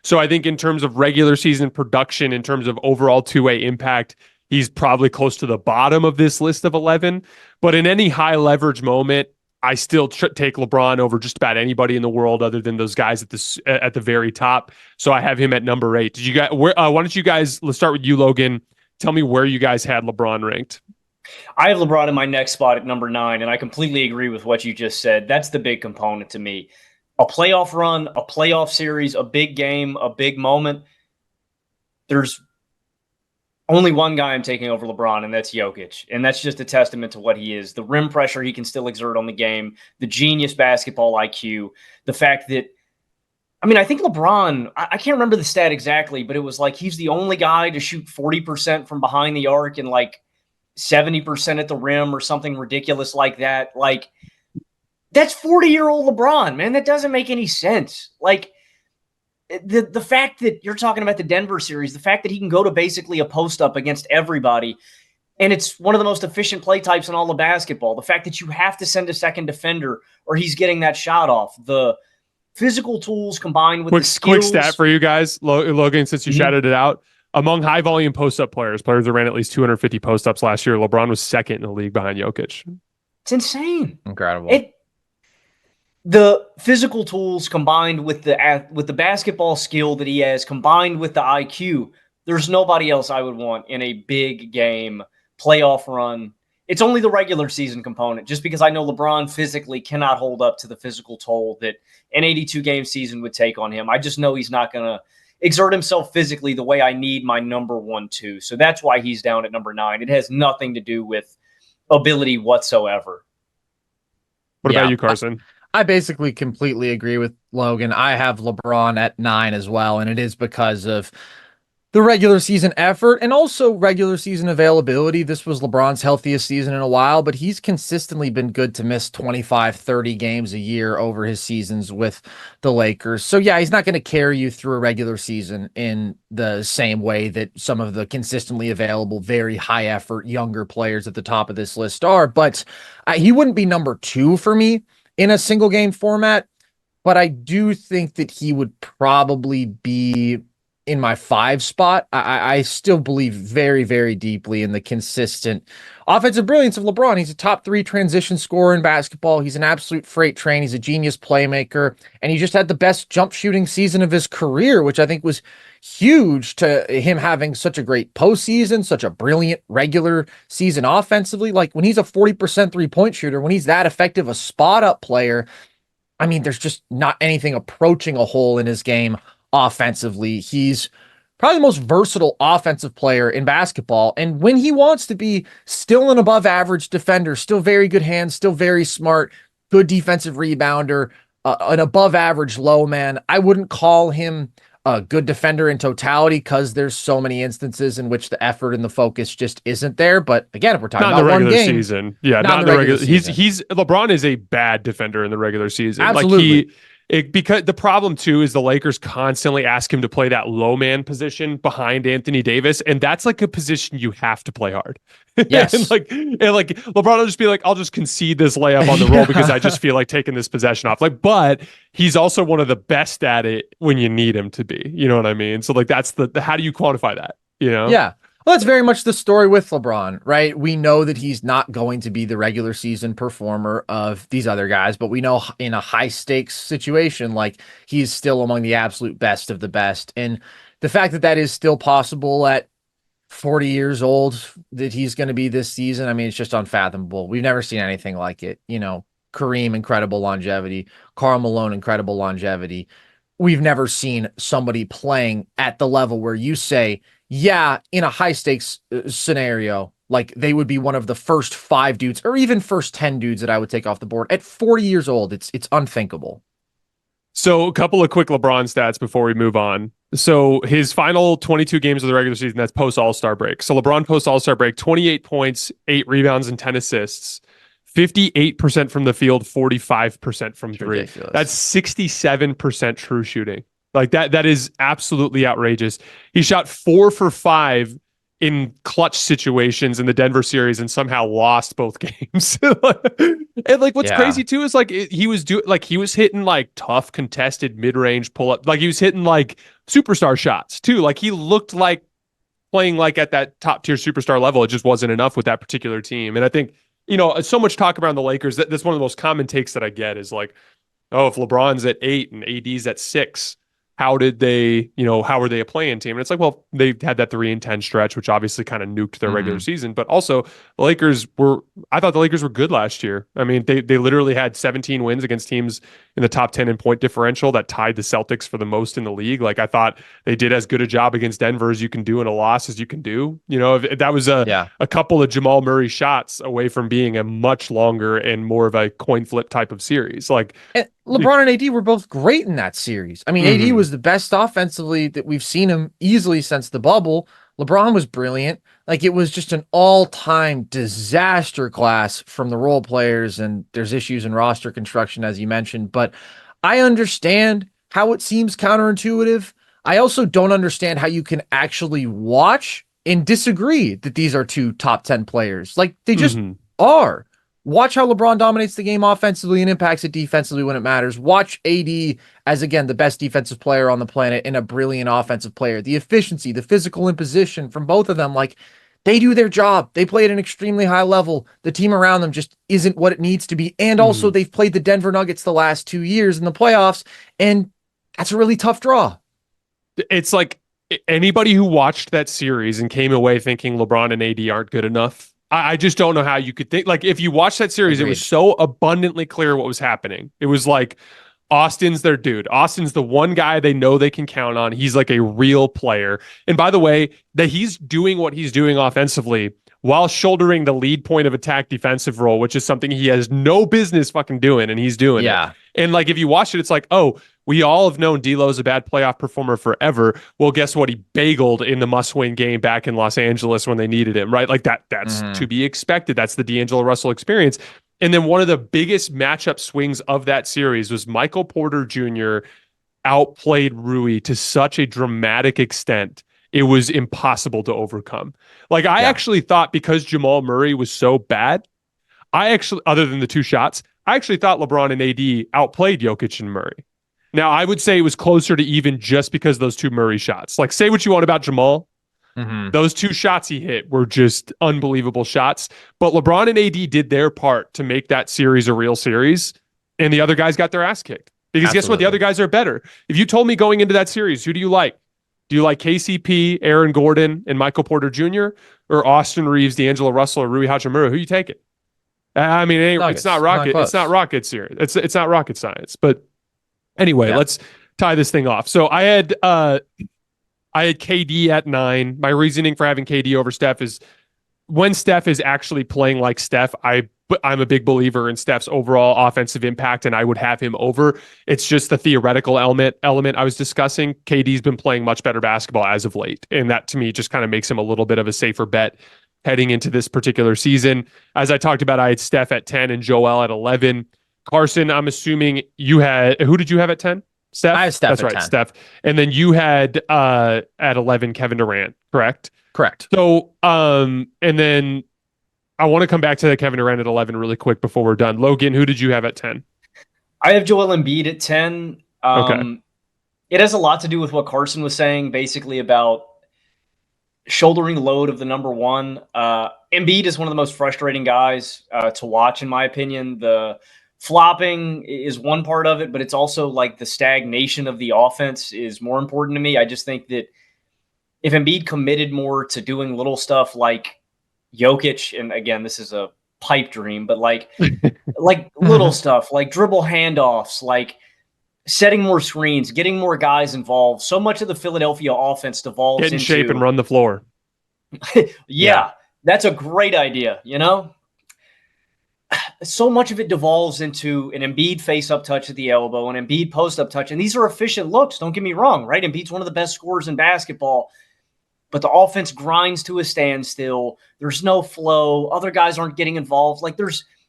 So I think in terms of regular season production, in terms of overall two-way impact, he's probably close to the bottom of this list of 11. But in any high leverage moment, I still take LeBron over just about anybody in the world other than those guys at the very top. So I have him at number 8. Did you guys? Why don't you guys? Let's start with you, Logan. Tell me where you guys had LeBron ranked. I have LeBron in my next spot at number 9, and I completely agree with what you just said. That's the big component to me. A playoff run, a playoff series, a big game, a big moment. There's only one guy I'm taking over LeBron, and that's Jokic. And that's just a testament to what he is. The rim pressure he can still exert on the game, the genius basketball IQ, the fact that, I think LeBron, I can't remember the stat exactly, but it was like he's the only guy to shoot 40% from behind the arc and like 70% at the rim or something ridiculous like that. Like, that's 40-year-old LeBron, man. That doesn't make any sense. Like, the fact that you're talking about the Denver series, the fact that he can go to basically a post-up against everybody, and it's one of the most efficient play types in all of basketball, the fact that you have to send a second defender or he's getting that shot off, the physical tools combined with the skills. Quick stat for you guys, Logan, since you shouted it out. Among high-volume post-up players that ran at least 250 post-ups last year, LeBron was second in the league behind Jokic. It's insane. Incredible. The physical tools combined with the basketball skill that he has, combined with the IQ, there's nobody else I would want in a big game playoff run. It's only the regular season component, just because I know LeBron physically cannot hold up to the physical toll that an 82-game season would take on him. I just know he's not going to exert himself physically the way I need my number 1, 2. So that's why he's down at number 9. It has nothing to do with ability whatsoever. What about you, Carson? I basically completely agree with Logan. I have LeBron at 9 as well, and it is because of the regular season effort and also regular season availability. This was LeBron's healthiest season in a while, but he's consistently been good to miss 25, 30 games a year over his seasons with the Lakers. So yeah, he's not going to carry you through a regular season in the same way that some of the consistently available, very high effort younger players at the top of this list are, but he wouldn't be number 2 for me in a single game format. But I do think that he would probably be in my 5 spot. I still believe very, very deeply in the consistent offensive brilliance of LeBron. He's a top 3 transition scorer in basketball. He's an absolute freight train. He's a genius playmaker. And he just had the best jump shooting season of his career, which I think was huge to him having such a great postseason, such a brilliant regular season offensively. Like when he's a 40% 3-point shooter, when he's that effective, a spot up player, I mean, there's just not anything approaching a hole in his game offensively. He's probably the most versatile offensive player in basketball. And when he wants to be still an above average defender, still very good hands, still very smart, good defensive rebounder, an above average low man, I wouldn't call him a good defender in totality because there's so many instances in which the effort and the focus just isn't there. But again, if we're talking not about in the regular one game, season, yeah, not in the regular season. He's LeBron is a bad defender in the regular season. Absolutely. Because the problem too is the Lakers constantly ask him to play that low man position behind Anthony Davis, and that's like a position you have to play hard. Yes, and LeBron will just be like, "I'll just concede this layup on the roll because I just feel like taking this possession off." Like, but he's also one of the best at it when you need him to be. You know what I mean? So like, that's the how do you quantify that? You know? Yeah. Well, that's very much the story with LeBron, right? We know that he's not going to be the regular season performer of these other guys, but we know in a high stakes situation, like he's still among the absolute best of the best. And the fact that that is still possible at 40 years old, that he's going to be this season, I mean, it's just unfathomable. We've never seen anything like it. You know, Kareem, incredible longevity. Karl Malone, incredible longevity. We've never seen somebody playing at the level where you say, yeah, in a high stakes scenario, like they would be one of the first 5 dudes or even first 10 dudes that I would take off the board at 40 years old. It's unthinkable. So a couple of quick LeBron stats before we move on. So his final 22 games of the regular season, that's post All-Star break. So LeBron post All-Star break, 28 points, 8 rebounds, and 10 assists. 58% from the field, 45% from three. Ridiculous. That's 67% true shooting. Like that is absolutely outrageous. He shot 4 for 5 in clutch situations in the Denver series and somehow lost both games. And like what's crazy too is like he was hitting like tough contested mid-range pull-up. Like he was hitting like superstar shots too. Like he looked like playing like at that top tier superstar level. It just wasn't enough with that particular team. And I think, you know, so much talk around the Lakers. That's one of the most common takes that I get is like, oh, if LeBron's at 8 and AD's at 6, how were they a play-in team? And it's like, well, they had that 3-10 stretch, which obviously kind of nuked their regular season. But also, I thought the Lakers were good last year. I mean, they literally had 17 wins against teams in the top 10 in point differential that tied the Celtics for the most in the league. Like I thought they did as good a job against Denver as you can do in a loss as you can do. You know, if that was a couple of Jamal Murray shots away from being a much longer and more of a coin flip type of series. Like and LeBron and AD were both great in that series. I mean, AD was the best offensively that we've seen him easily since the bubble. LeBron was brilliant. Like it was just an all-time disaster class from the role players, and there's issues in roster construction, as you mentioned, but I understand how it seems counterintuitive. I also don't understand how you can actually watch and disagree that these are 2 top 10 players. Like they just are. Watch how LeBron dominates the game offensively and impacts it defensively when it matters. Watch AD as, again, the best defensive player on the planet and a brilliant offensive player. The efficiency, the physical imposition from both of them, like they do their job. They play at an extremely high level. The team around them just isn't what it needs to be. And also they've played the Denver Nuggets the last 2 years in the playoffs, and that's a really tough draw. It's like anybody who watched that series and came away thinking LeBron and AD aren't good enough, I just don't know how you could think. Like, if you watch that series, Agreed. It was so abundantly clear what was happening. It was like, Austin's their dude. Austin's the one guy they know they can count on. He's like a real player. And by the way, that he's doing what he's doing offensively while shouldering the lead point of attack defensive role, which is something he has no business fucking doing, and he's doing it. And like, if you watch it, it's like, oh, we all have known D'Lo's a bad playoff performer forever. Well, guess what? He bageled in the must-win game back in Los Angeles when they needed him, right? Like that's to be expected. That's the D'Angelo Russell experience. And then one of the biggest matchup swings of that series was Michael Porter Jr. outplayed Rui to such a dramatic extent, it was impossible to overcome. Like, I actually thought, because Jamal Murray was so bad, other than the 2 shots, I actually thought LeBron and AD outplayed Jokic and Murray. Now, I would say it was closer to even just because of those 2 Murray shots. Like, say what you want about Jamal. Those 2 shots he hit were just unbelievable shots. But LeBron and AD did their part to make that series a real series, and the other guys got their ass kicked. Because guess what? The other guys are better. If you told me going into that series, who do you like? Do you like KCP, Aaron Gordon, and Michael Porter Jr., or Austin Reeves, D'Angelo Russell, or Rui Hachimura? Who you taking? I mean, it's not rocket. It's not rocket series. It's not rocket science. But anyway, let's tie this thing off. So I had KD at 9. My reasoning for having KD over Steph is, when Steph is actually playing like Steph, I'm a big believer in Steph's overall offensive impact, and I would have him over. It's just the theoretical element I was discussing. KD's been playing much better basketball as of late, and that to me just kind of makes him a little bit of a safer bet heading into this particular season. As I talked about, I had Steph at 10 and Joel at 11. Carson, I'm assuming you had, who did you have at 10? Steph? I have Steph. That's right, 10. Steph. And then you had at 11 Kevin Durant, correct? Correct. So, and then I want to come back to Kevin Durant at 11 really quick before we're done. Logan, who did you have at 10? I have Joel Embiid at 10. Okay. It has a lot to do with what Carson was saying, basically about shouldering the load of the number 1. Embiid is one of the most frustrating guys to watch, in my opinion. The flopping is one part of it, but it's also like the stagnation of the offense is more important to me. I just think that if Embiid committed more to doing little stuff like Jokic, and again, this is a pipe dream, but like little stuff, like dribble handoffs, like setting more screens, getting more guys involved. So much of the Philadelphia offense devolves get in into shape and run the floor. yeah, that's a great idea. So much of it devolves into an Embiid face-up touch at the elbow, an Embiid post-up touch, and these are efficient looks. Don't get me wrong, right? Embiid's one of the best scorers in basketball, but the offense grinds to a standstill. There's no flow. Other guys aren't getting involved.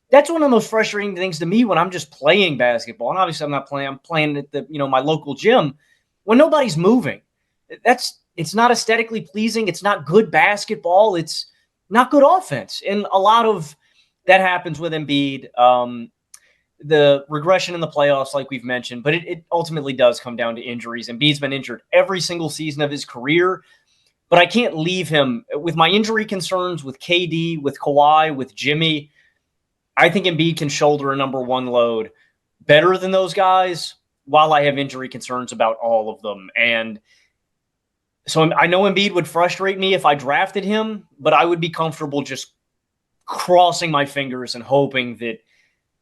That's one of the most frustrating things to me when I'm just playing basketball. And obviously I'm playing at my local gym when nobody's moving. It's not aesthetically pleasing. It's not good basketball. It's not good offense. And a lot of that happens with Embiid. The regression in the playoffs, like we've mentioned, but it ultimately does come down to injuries. Embiid's been injured every single season of his career. But I can't leave him with my injury concerns, with KD, with Kawhi, with Jimmy. I think Embiid can shoulder a number 1 load better than those guys, while I have injury concerns about all of them. And so I know Embiid would frustrate me if I drafted him, but I would be comfortable just crossing my fingers and hoping that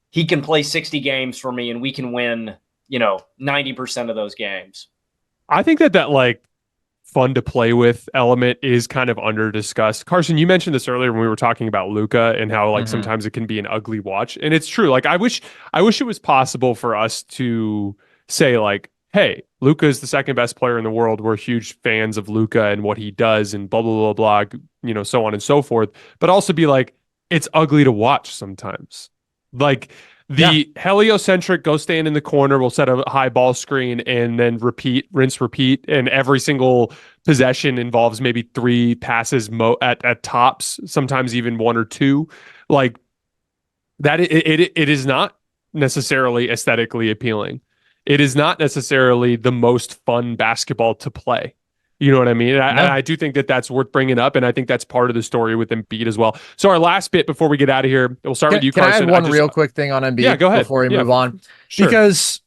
he can play 60 games for me and we can win, 90% of those games. I think that like fun to play with element is kind of under discussed. Carson, you mentioned this earlier when we were talking about Luka and how like sometimes it can be an ugly watch. And it's true. Like I wish it was possible for us to say like, hey, Luka is the second best player in the world. We're huge fans of Luka and what he does and blah, blah, blah, blah, so on and so forth. But also be like, it's ugly to watch sometimes. Like the heliocentric go stand in the corner, will set a high ball screen and then rinse, repeat. And every single possession involves maybe 3 passes at tops, sometimes even 1 or 2. Like that, it is not necessarily aesthetically appealing. It is not necessarily the most fun basketball to play. You know what I mean? And I do think that that's worth bringing up, and I think that's part of the story with Embiid as well. So our last bit before we get out of here, we'll start with you, Carson. Can I add one real quick thing on Embiid go ahead. before we move on? Sure. Because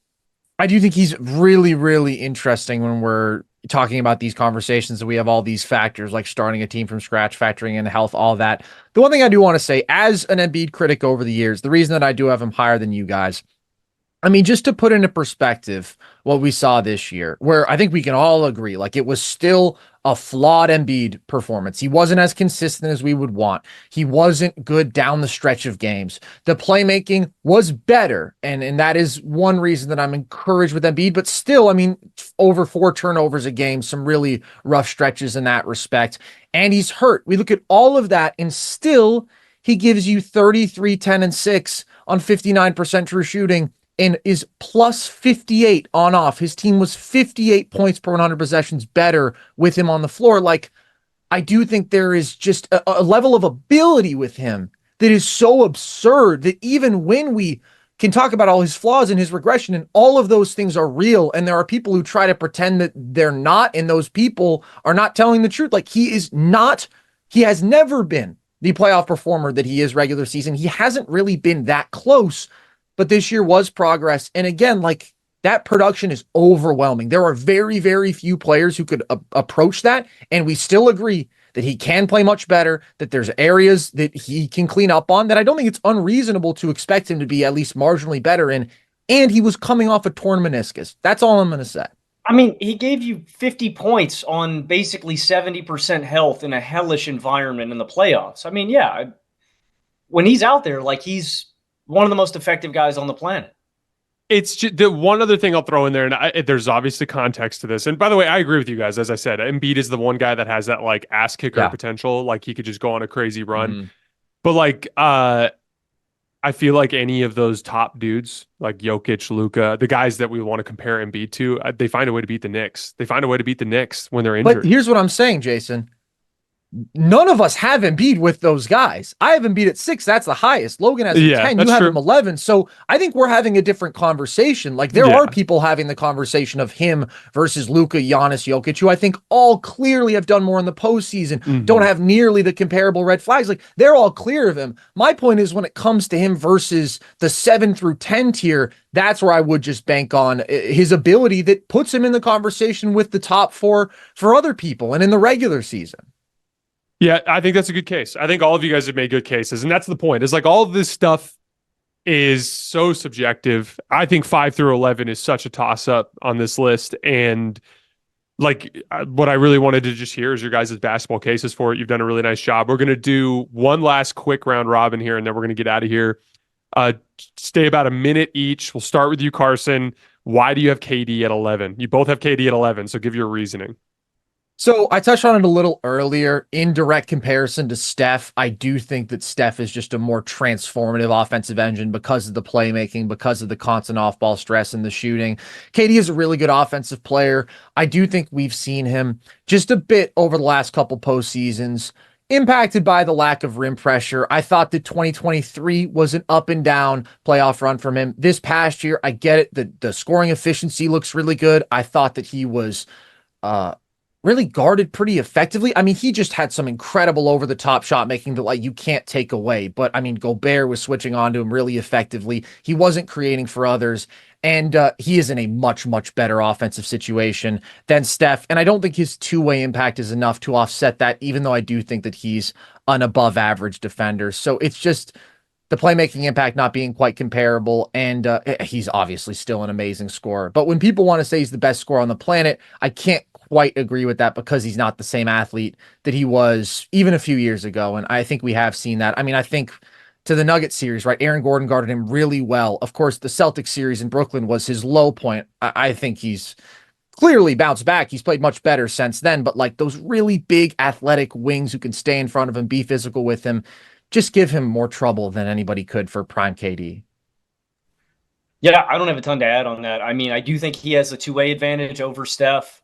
I do think he's really, really interesting when we're talking about these conversations, that we have all these factors like starting a team from scratch, factoring in health, all that. The one thing I do want to say, as an Embiid critic over the years, the reason that I do have him higher than you guys, I mean, just to put into perspective what we saw this year, where I think we can all agree, like it was still a flawed Embiid performance. He wasn't as consistent as we would want. He wasn't good down the stretch of games. The playmaking was better, and that is one reason that I'm encouraged with Embiid. But still, I mean, over 4 turnovers a game, some really rough stretches in that respect. And he's hurt. We look at all of that, and still he gives you 33, 10, and 6 on 59% true shooting and is plus 58 on off. His team was 58 points per 100 possessions better with him on the floor. Like, I do think there is just a level of ability with him that is so absurd that even when we can talk about all his flaws and his regression and all of those things are real, and there are people who try to pretend that they're not, and those people are not telling the truth. Like, he is not, he has never been the playoff performer that he is regular season. He hasn't really been that close, but this year was progress. And again, like, that production is overwhelming. There are very, very few players who could approach that. And we still agree that he can play much better, that there's areas that he can clean up on, that I don't think it's unreasonable to expect him to be at least marginally better in. And he was coming off a torn meniscus. That's all I'm going to say. I mean, he gave you 50 points on basically 70% health in a hellish environment in the playoffs. I mean, yeah, when he's out there, like, he's one of the most effective guys on the planet. It's just the one other thing I'll throw in there, and there's obviously context to this. And by the way, I agree with you guys. As I said, Embiid is the one guy that has that like ass kicker potential. Like, he could just go on a crazy run. Mm-hmm. But like, I feel like any of those top dudes, like Jokic, Luka, the guys that we want to compare Embiid to, they find a way to beat the Knicks. They find a way to beat the Knicks when they're injured. But here's what I'm saying, Jayson. None of us have Embiid with those guys. I have Embiid at 6. That's the highest. Logan has 10. You have him 11. So I think we're having a different conversation. Like, there are people having the conversation of him versus Luka, Giannis, Jokic, who I think all clearly have done more in the postseason, don't have nearly the comparable red flags. Like, they're all clear of him. My point is, when it comes to him versus the 7 through 10 tier, that's where I would just bank on his ability that puts him in the conversation with the top 4 for other people and in the regular season. Yeah, I think that's a good case. I think all of you guys have made good cases. And that's the point. Is like, all of this stuff is so subjective. I think 5 through 11 is such a toss-up on this list. And like, what I really wanted to just hear is your guys' basketball cases for it. You've done a really nice job. We're going to do one last quick round robin here, and then we're going to get out of here. Stay about a minute each. We'll start with you, Carson. Why do you have KD at 11? You both have KD at 11, so give your reasoning. So I touched on it a little earlier. In direct comparison to Steph, I do think that Steph is just a more transformative offensive engine because of the playmaking, because of the constant off-ball stress and the shooting. KD is a really good offensive player. I do think we've seen him just a bit over the last couple postseasons impacted by the lack of rim pressure. I thought that 2023 was an up and down playoff run from him. This past year, I get it. The scoring efficiency looks really good. I thought that he was really guarded pretty effectively. I mean, he just had some incredible over-the-top shot making that, like, you can't take away. But, I mean, Gobert was switching on to him really effectively. He wasn't creating for others. And he is in a much, much better offensive situation than Steph. And I don't think his two-way impact is enough to offset that, even though I do think that he's an above-average defender. So it's just the playmaking impact not being quite comparable. And he's obviously still an amazing scorer. But when people want to say he's the best scorer on the planet, I can't quite agree with that because he's not the same athlete that he was even a few years ago. And I think we have seen that. I mean, I think to the Nuggets series, right? Aaron Gordon guarded him really well. Of course, the Celtics series in Brooklyn was his low point. I think he's clearly bounced back. He's played much better since then, but like those really big athletic wings who can stay in front of him, be physical with him, just give him more trouble than anybody could for prime KD. Yeah, I don't have a ton to add on that. I mean, I do think he has a two-way advantage over Steph.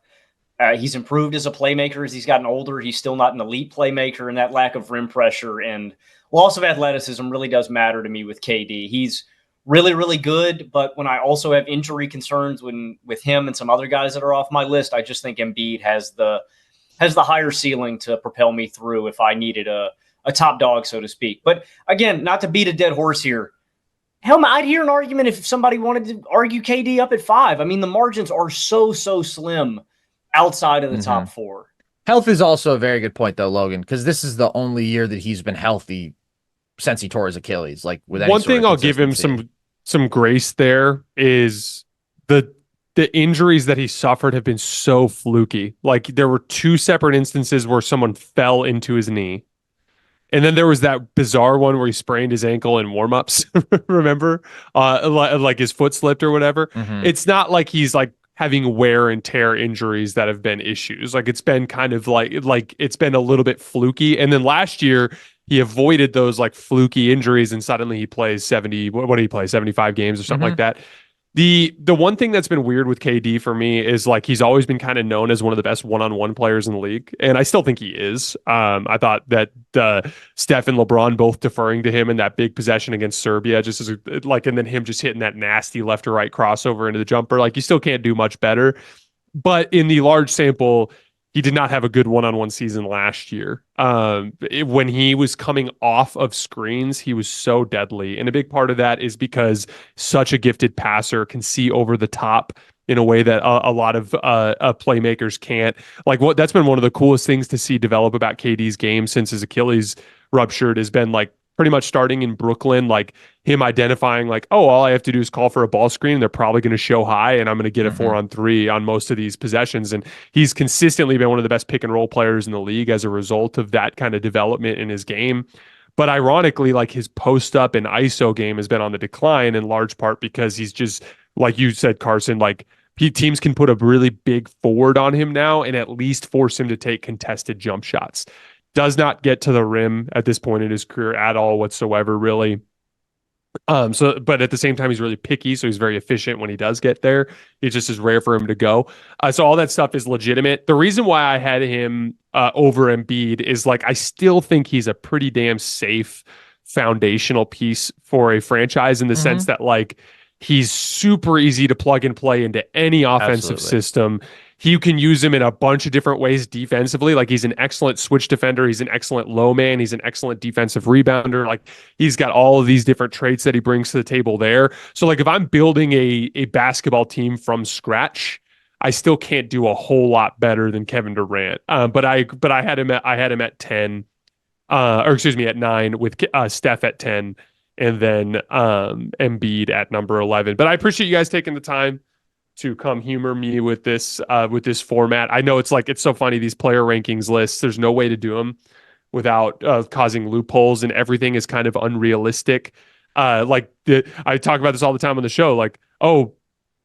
He's improved as a playmaker as he's gotten older. He's still not an elite playmaker, and that lack of rim pressure and loss of athleticism really does matter to me with KD. He's really, really good, but when I also have injury concerns with him and some other guys that are off my list, I just think Embiid has the higher ceiling to propel me through if I needed a top dog, so to speak. But again, not to beat a dead horse here, hell, I'd hear an argument if somebody wanted to argue KD up at 5. I mean, the margins are so slim outside of the top 4. Health is also a very good point, though, Logan, because this is the only year that he's been healthy since he tore his Achilles. Like, with any one sort thing, of I'll give him some some grace there is the injuries that he suffered have been so fluky. Like there were two separate instances where someone fell into his knee. And then there was that bizarre one where he sprained his ankle in warmups. Remember? Like his foot slipped or whatever. It's not like he's like having wear and tear injuries that have been issues. Like it's been kind of like it's been a little bit fluky. And then last year he avoided those like fluky injuries and suddenly he plays 70, what did he play? 75 games or something like that. The one thing that's been weird with KD for me is like he's always been kind of known as one of the best one-on-one players in the league, and I still think he is. I thought that Steph and LeBron both deferring to him in that big possession against Serbia, just as like, and then him just hitting that nasty left to right crossover into the jumper, like you still can't do much better. But in the large sample, he did not have a good one-on-one season last year. When he was coming off of screens, he was so deadly. And a big part of that is because such a gifted passer can see over the top in a way that a lot of playmakers can't. Like that's been one of the coolest things to see develop about KD's game since his Achilles ruptured has been like pretty much starting in Brooklyn, like him identifying like, oh, all I have to do is call for a ball screen. They're probably going to show high and I'm going to get a 4-on-3 on most of these possessions. And he's consistently been one of the best pick and roll players in the league as a result of that kind of development in his game. But ironically, like his post up and ISO game has been on the decline in large part because he's just, like you said, Carson, like teams can put a really big forward on him now and at least force him to take contested jump shots. Does not get to the rim at this point in his career at all whatsoever, really. But at the same time, he's really picky, so he's very efficient when he does get there. It just is rare for him to go. So all that stuff is legitimate. The reason why I had him over Embiid is like I still think he's a pretty damn safe foundational piece for a franchise in the sense that like he's super easy to plug and play into any offensive system. You can use him in a bunch of different ways defensively. Like he's an excellent switch defender. He's an excellent low man. He's an excellent defensive rebounder. Like he's got all of these different traits that he brings to the table there. So like if I'm building a basketball team from scratch, I still can't do a whole lot better than Kevin Durant. But I had him at 10, or excuse me, at 9 with Steph at 10, and then Embiid at number 11. But I appreciate you guys taking the time to come humor me with this format. I know it's so funny, these player rankings lists, there's no way to do them without causing loopholes, and everything is kind of unrealistic. I talk about this all the time on the show, like, oh,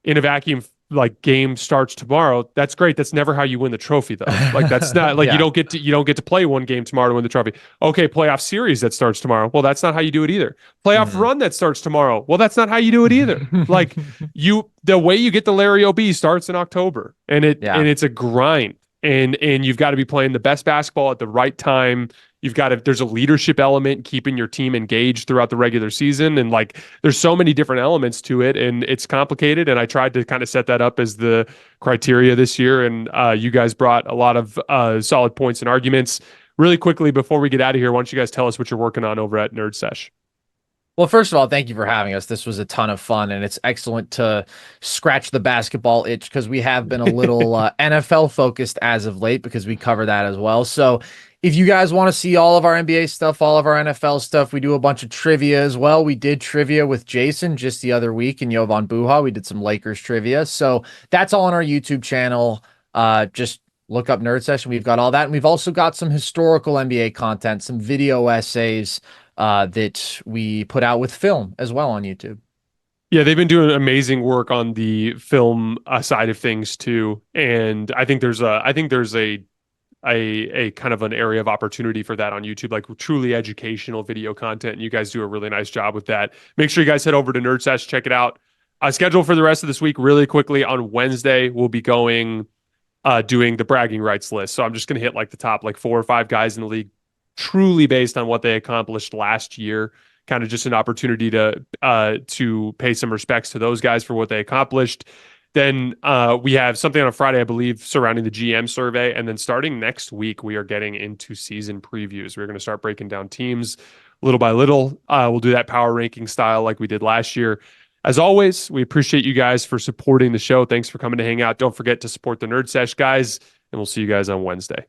in a vacuum, like game starts tomorrow. That's great. That's never how you win the trophy though. Like that's not like you don't get to play one game tomorrow to win the trophy. Okay, playoff series that starts tomorrow. Well, that's not how you do it either. Playoff run that starts tomorrow. Well, that's not how you do it either. Like the way you get the Larry OB starts in October, and it's a grind. And you've got to be playing the best basketball at the right time. There's a leadership element keeping your team engaged throughout the regular season. And like, there's so many different elements to it, and it's complicated. And I tried to kind of set that up as the criteria this year. And you guys brought a lot of solid points and arguments. Really quickly, before we get out of here, why don't you guys tell us what you're working on over at Nerd Sesh? Well, first of all, thank you for having us. This was a ton of fun, and it's excellent to scratch the basketball itch because we have been a little NFL focused as of late because we cover that as well. So if you guys want to see all of our NBA stuff, all of our NFL stuff, we do a bunch of trivia as well. We did trivia with Jayson just the other week in Jovan Buha. We did some Lakers trivia. So that's all on our YouTube channel. Just look up Nerd Session. We've got all that. And we've also got some historical NBA content, some video essays that we put out with film as well on YouTube. Yeah, they've been doing amazing work on the film side of things too. And I think there's a kind of an area of opportunity for that on YouTube, like truly educational video content. And you guys do a really nice job with that. Make sure you guys head over to Nerd Sesh, check it out. Schedule for the rest of this week really quickly. On Wednesday, we'll be doing the bragging rights list. So I'm just going to hit like the top, like 4 or 5 guys in the league, truly based on what they accomplished last year. Kind of just an opportunity to pay some respects to those guys for what they accomplished. Then we have something on a Friday, I believe, surrounding the GM survey. And then starting next week, we are getting into season previews. We're going to start breaking down teams little by little. We'll do that power ranking style like we did last year. As always, we appreciate you guys for supporting the show. Thanks for coming to hang out. Don't forget to support the Nerd Sesh guys, and we'll see you guys on Wednesday.